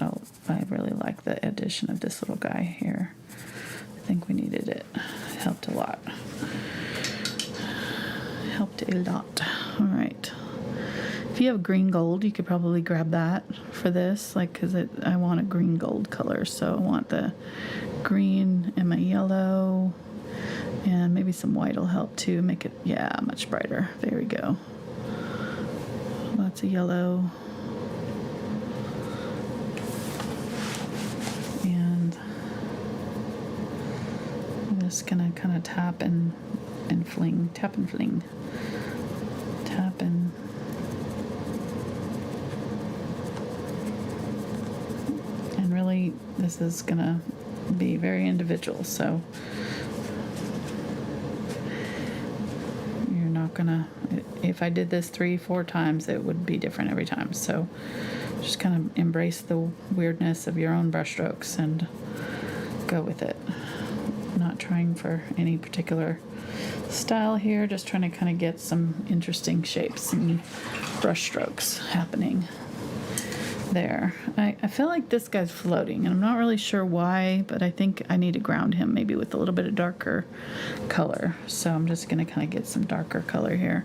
I really like the addition of this little guy here. I think we needed it. It helped a lot. Helped a lot. All right. If you have green gold, you could probably grab that for this, like, because I want a green gold color, so I want the green and my yellow, and maybe some white will help too, make it, yeah, much brighter. There we go. Lots of yellow. And I'm just gonna kind of tap and fling, tap and fling, tap and really, this is gonna be very individual, so you're not gonna, if I did this 3-4 times, it would be different every time. So just kind of embrace the weirdness of your own brush strokes and go with it. Not trying for any particular style here, just trying to kind of get some interesting shapes and brush strokes happening. There. I feel like this guy's floating, and I'm not really sure why, but I think I need to ground him maybe with a little bit of darker color. So I'm just going to kind of get some darker color here.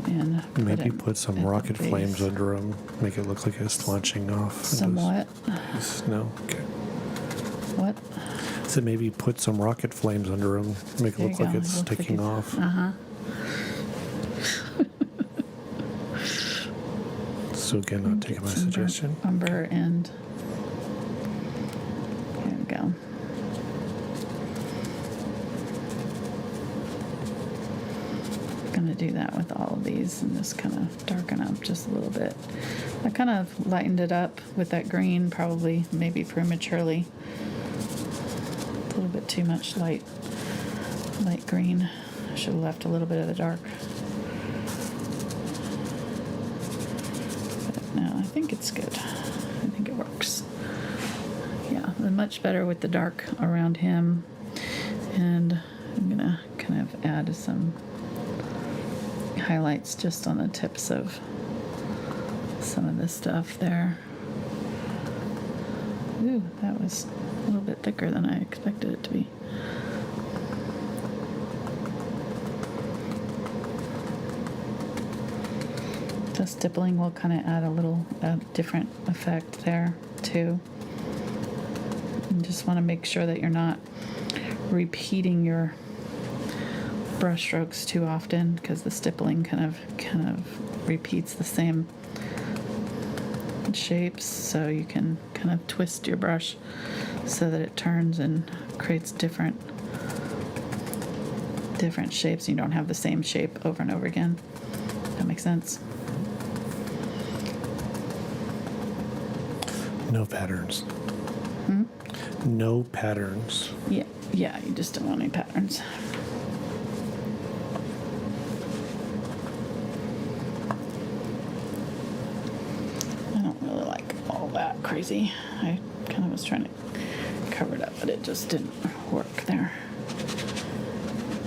And maybe put some rocket flames under him, make it look like it's launching off. Some what? No? Okay. What? So maybe put some rocket flames under him, make it look like it's taking off. Uh-huh. So again, not taking my suggestion. Umber and here we go. I'm gonna do that with all of these and just kind of darken up just a little bit. I kind of lightened it up with that green, probably maybe prematurely. A little bit too much light green. I should have left a little bit of the dark. No, I think it's good. I think it works. Yeah, much better with the dark around him. And I'm gonna kind of add some highlights just on the tips of some of this stuff there. Ooh, that was a little bit thicker than I expected it to be. The stippling will kind of add a little different effect there too. And just want to make sure that you're not repeating your brush strokes too often, because the stippling kind of repeats the same shapes, so you can kind of twist your brush so that it turns and creates different shapes. You don't have the same shape over and over again. That makes sense? No patterns. No patterns. Yeah, you just don't want any patterns. crazy. I kind of was trying to cover it up, but it just didn't work there.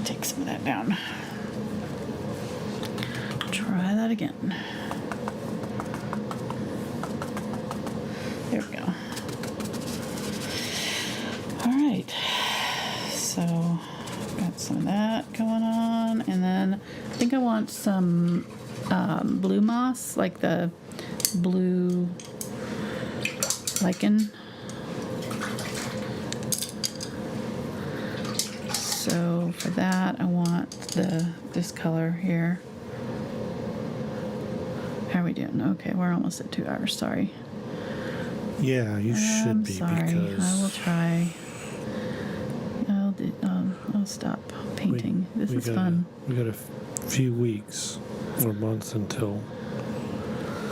Take some of that down. Try that again. There we go. All right. So got some of that going on, and then I think I want some blue moss, like the blue lichen. So for that, I want this color here. How are we doing? Okay, we're almost at 2 hours. Sorry. Yeah, you should be Sorry. because I will try. I'll stop painting. This is fun. We got a few weeks or months until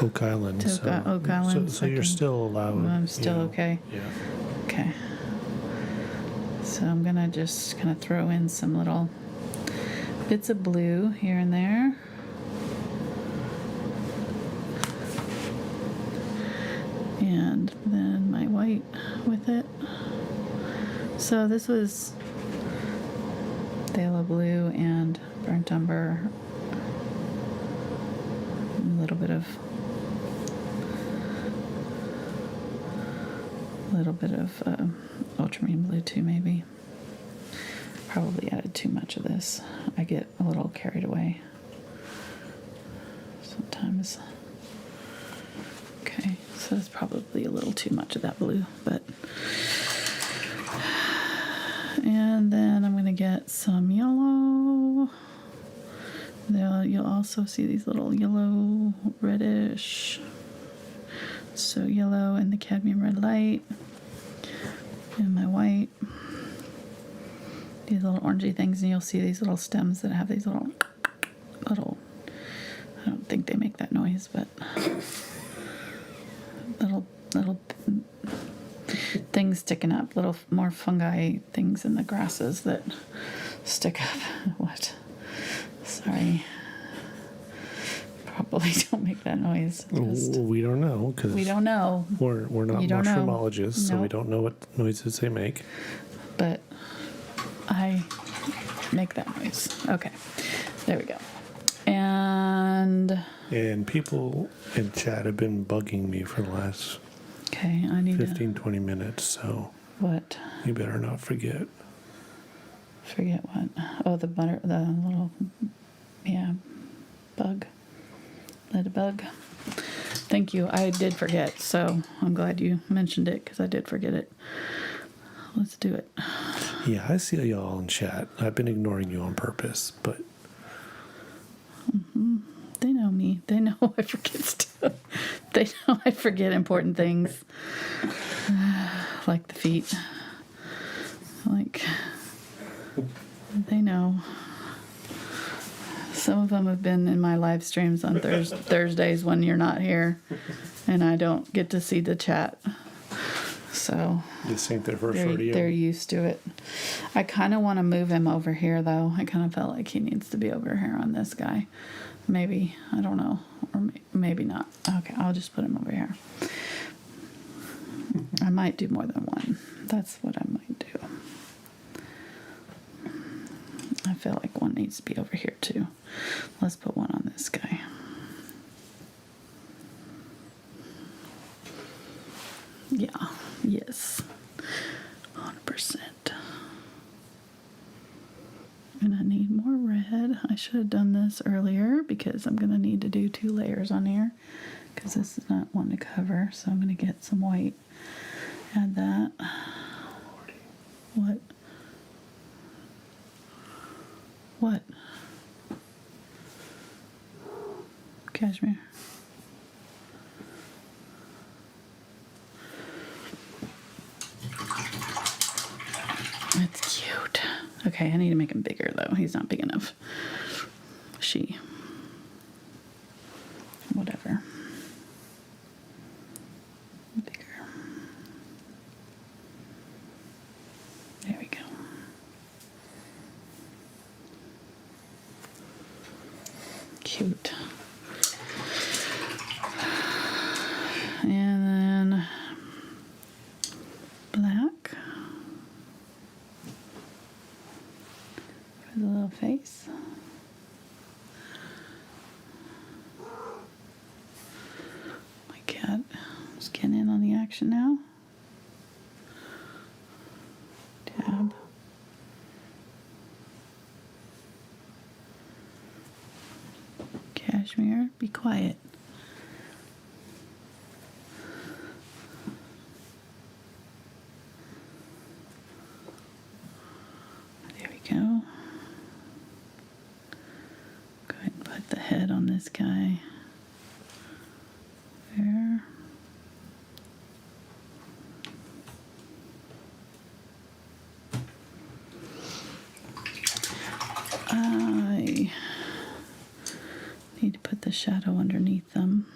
Oak Island. Oak Island. So you're still allowed. I'm still okay. Yeah. Okay. So I'm gonna just kind of throw in some little bits of blue here and there. And then my white with it. So this was phthalo blue and burnt umber. A little bit of ultramarine blue too, maybe. Probably added too much of this. I get a little carried away sometimes. Okay, so it's probably a little too much of that blue, but. And then I'm gonna get some yellow. You'll also see these little yellow, reddish. So yellow and the cadmium red light. And my white. These little orangey things, and you'll see these little stems that have these little, I don't think they make that noise, but little things sticking up, little more fungi things in the grasses that stick up. What? Sorry. Probably don't make that noise. We don't know because we don't know. We're not mushroomologists, so we don't know what noises they make. But I make that noise. Okay, there we go. And people in chat have been bugging me for the last I need 20 minutes, so what? You better not forget. Forget what? Oh, the little bug. Ladybug. Thank you. I did forget, so I'm glad you mentioned it because I did forget it. Let's do it. Yeah, I see y'all in chat. I've been ignoring you on purpose, but they know me. They know I forget stuff. They know I forget important things, like the feet. They know. Some of them have been in my live streams on Thursdays when you're not here, and I don't get to see the chat. So this ain't their first rodeo. They're used to it. I kind of want to move him over here, though. I kind of felt like he needs to be over here on this guy. Maybe. I don't know. Or maybe not. Okay, I'll just put him over here. I might do more than one. That's what I might do. I feel like one needs to be over here, too. Let's put one on this guy. Yeah. Yes. 100%. And I need more red. I should have done this earlier because I'm going to need to do 2 layers on here because this is not one to cover. So I'm going to get some white. Add that. What? What? Cashmere. That's cute. Okay, I need to make him bigger, though. He's not big enough. Whatever. Bigger. There we go. Cute. And then black for the little face. My cat is getting in on the action now. Dab. Cashmere, be quiet. There we go. Go ahead and put the head on this guy. There. I need to put the shadow underneath them.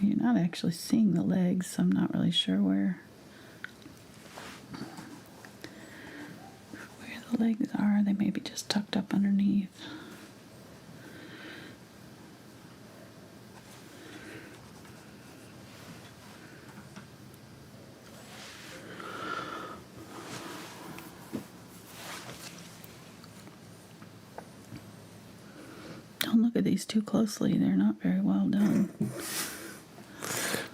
You're not actually seeing the legs, so I'm not really sure where the legs are. They may be just tucked up underneath. Don't look at these too closely. They're not very well done.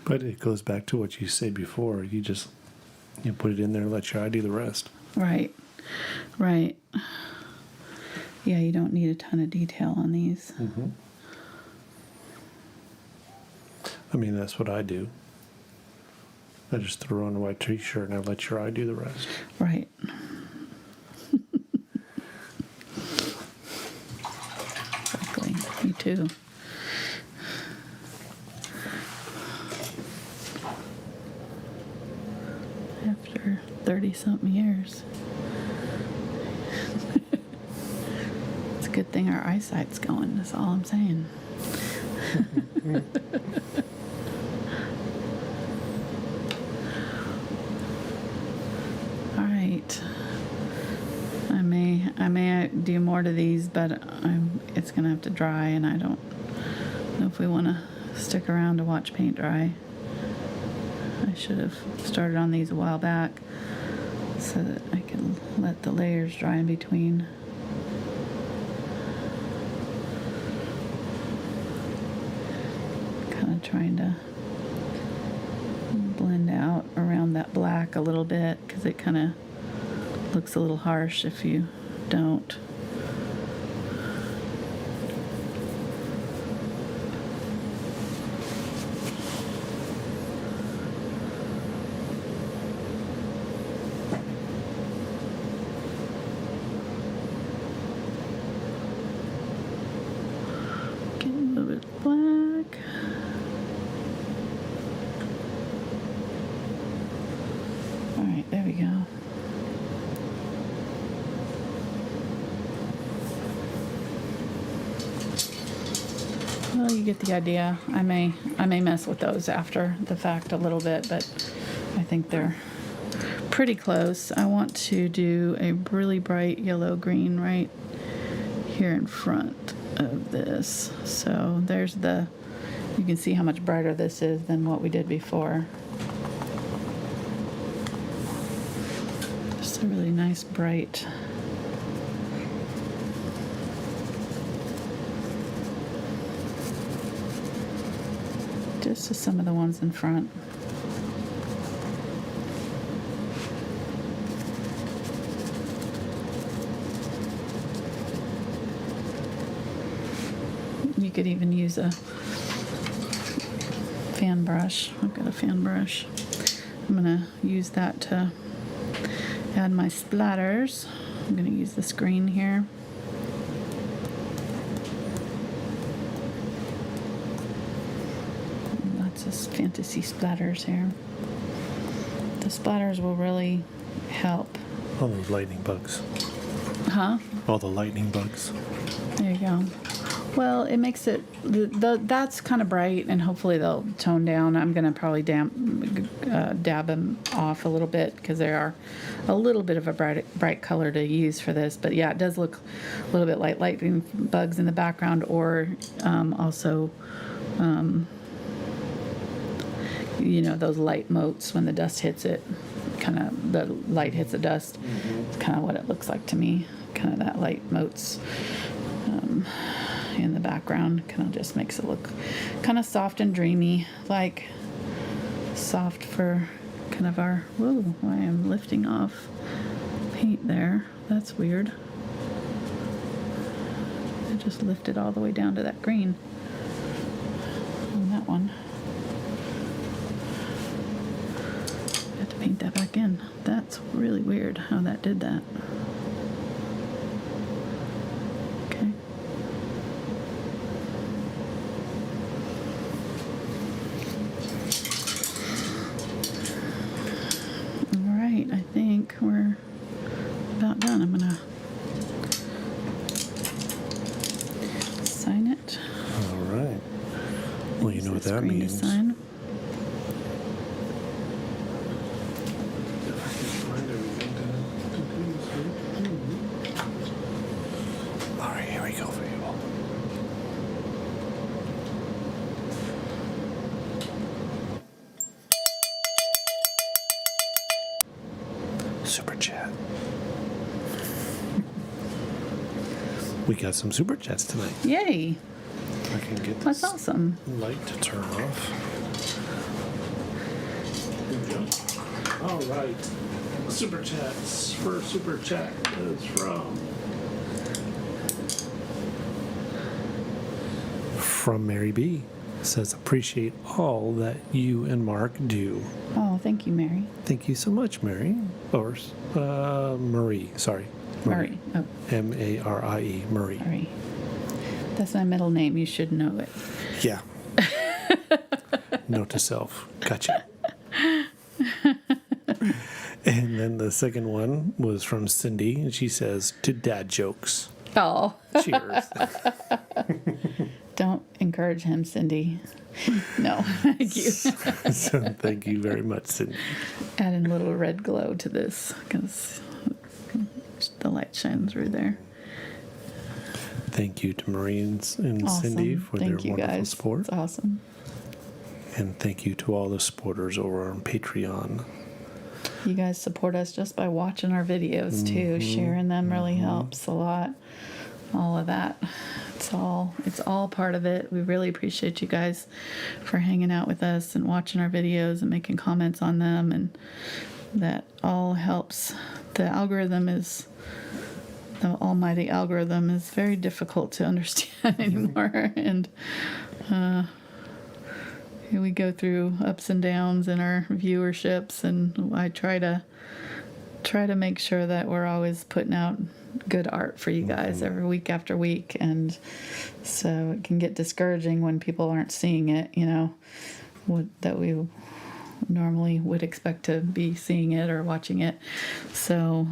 But it goes back to what you said before. You just put it in there and let your eye do the rest. Right. Right. Yeah, you don't need a ton of detail on these. Mm-hmm. I mean, that's what I do. I just throw on a white t-shirt and I let your eye do the rest. Right. Exactly. Me too. After 30-something years. It's a good thing our eyesight's going, that's all I'm saying. All right. I may do more to these, but it's going to have to dry, and I don't know if we want to stick around to watch paint dry. I should have started on these a while back so that I can let the layers dry in between. Kind of trying to blend out around that black a little bit because it kind of looks a little harsh if you don't. Get a little bit of black. All right, there we go. Well, you get the idea. I may mess with those after the fact a little bit, but I think they're pretty close. I want to do a really bright yellow-green right here in front of this. So there's you can see how much brighter this is than what we did before. Just a really nice bright. Just to some of the ones in front. You could even use a fan brush. I've got a fan brush. I'm going to use that to add my splatters. I'm going to use this green here. Lots of fantasy splatters here. The splatters will really help. All those lightning bugs. Huh? All the lightning bugs. There you go. Well, it makes it, that's kind of bright, and hopefully they'll tone down. I'm going to probably dab them off a little bit because they are a little bit of a bright color to use for this. But yeah, it does look a little bit like lightning bugs in the background, or also you know, those light motes when the dust hits it, kind of the light hits the dust. It's kind of what it looks like to me, kind of that light motes in the background. Kind of just makes it look kind of soft and dreamy, like soft for kind of our, whoa, I am lifting off paint there. That's weird. I just lifted all the way down to that green on that one. I have to paint that back in. That's really weird how that did that. Okay. All right, I think we're about done. I'm gonna sign it. All right. Well, you know what that Screen to means. sign. All right, here we go for you all. Super chat. We got some super chats tonight. Yay! I can get That's this awesome. light to turn off. All right. Super chats. First super chat is from Mary B. Says, appreciate all that you and Mark do. Oh, thank you, Mary. Thank you so much, Mary. Or Marie. Sorry. Murray. Oh, Marie. Marie. sorry. That's my middle name. You should know it. Yeah. Note to self. Gotcha. And then the second one was from Cindy, and she says, to dad jokes. Oh, Cheers. don't encourage him, Cindy. No, thank you. So thank you very much, Cindy. Adding a little red glow to this because the light shines through there. Thank you to Marines and Awesome. Cindy for Thank their you, wonderful guys. support. It's awesome. And thank you to all the supporters over on Patreon. You guys support us just by watching our videos too. Sharing them really helps a lot. All of that. It's all part of it. We really appreciate you guys for hanging out with us and watching our videos and making comments on them, and that all helps. The almighty algorithm is very difficult to understand anymore, and we go through ups and downs in our viewerships, and I try to make sure that we're always putting out good art for you guys every week after week, and so it can get discouraging when people aren't seeing it, you know, that we normally would expect to be seeing it or watching it. So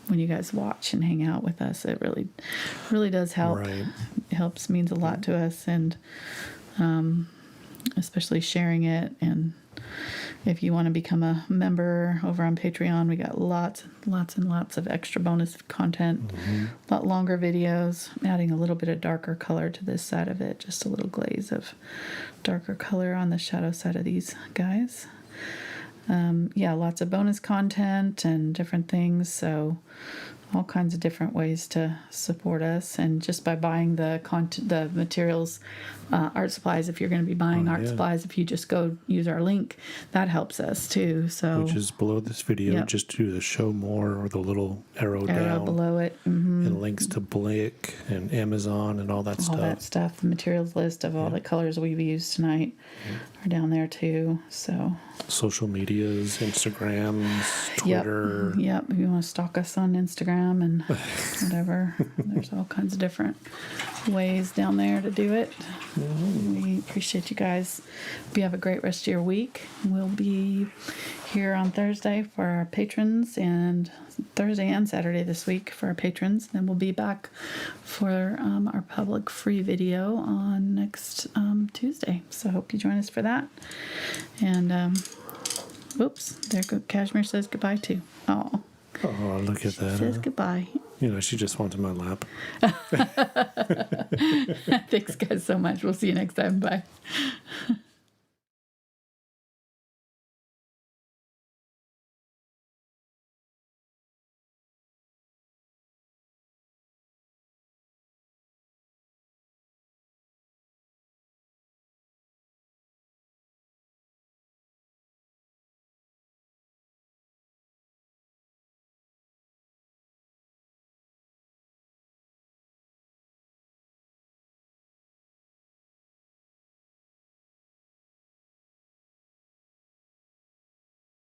when you guys watch and hang out with us, it really does help. Right. It helps, means a lot to us, and especially sharing it. And if you want to become a member over on Patreon, we got lots and lots of extra bonus content, a lot longer videos, adding a little bit of darker color to this side of it, just a little glaze of darker color on the shadow side of these guys. Lots of bonus content and different things, so all kinds of different ways to support us. And just by buying the materials, art supplies, if you're going to be buying art supplies, if you just go use our link, that helps us too. So which is below this video. Yep. Just do the show more or the little arrow down below it. and links to Blick and Amazon and all that stuff. All that stuff, the materials list of all the colors we've used tonight are down there too. So social medias, Instagrams, Twitter. Yep. If you want to stalk us on Instagram and whatever, there's all kinds of different ways down there to do it. We appreciate you guys. Hope you have a great rest of your week. We'll be here on Thursday for our patrons, and Thursday and Saturday this week for our patrons. Then we'll be back for our public free video on next Tuesday. So I hope you join us for that. And whoops, there Cashmere says goodbye too. Oh, Oh, look at that. says goodbye. She just wants my lap. Thanks, guys, so much. We'll see you next time. Bye.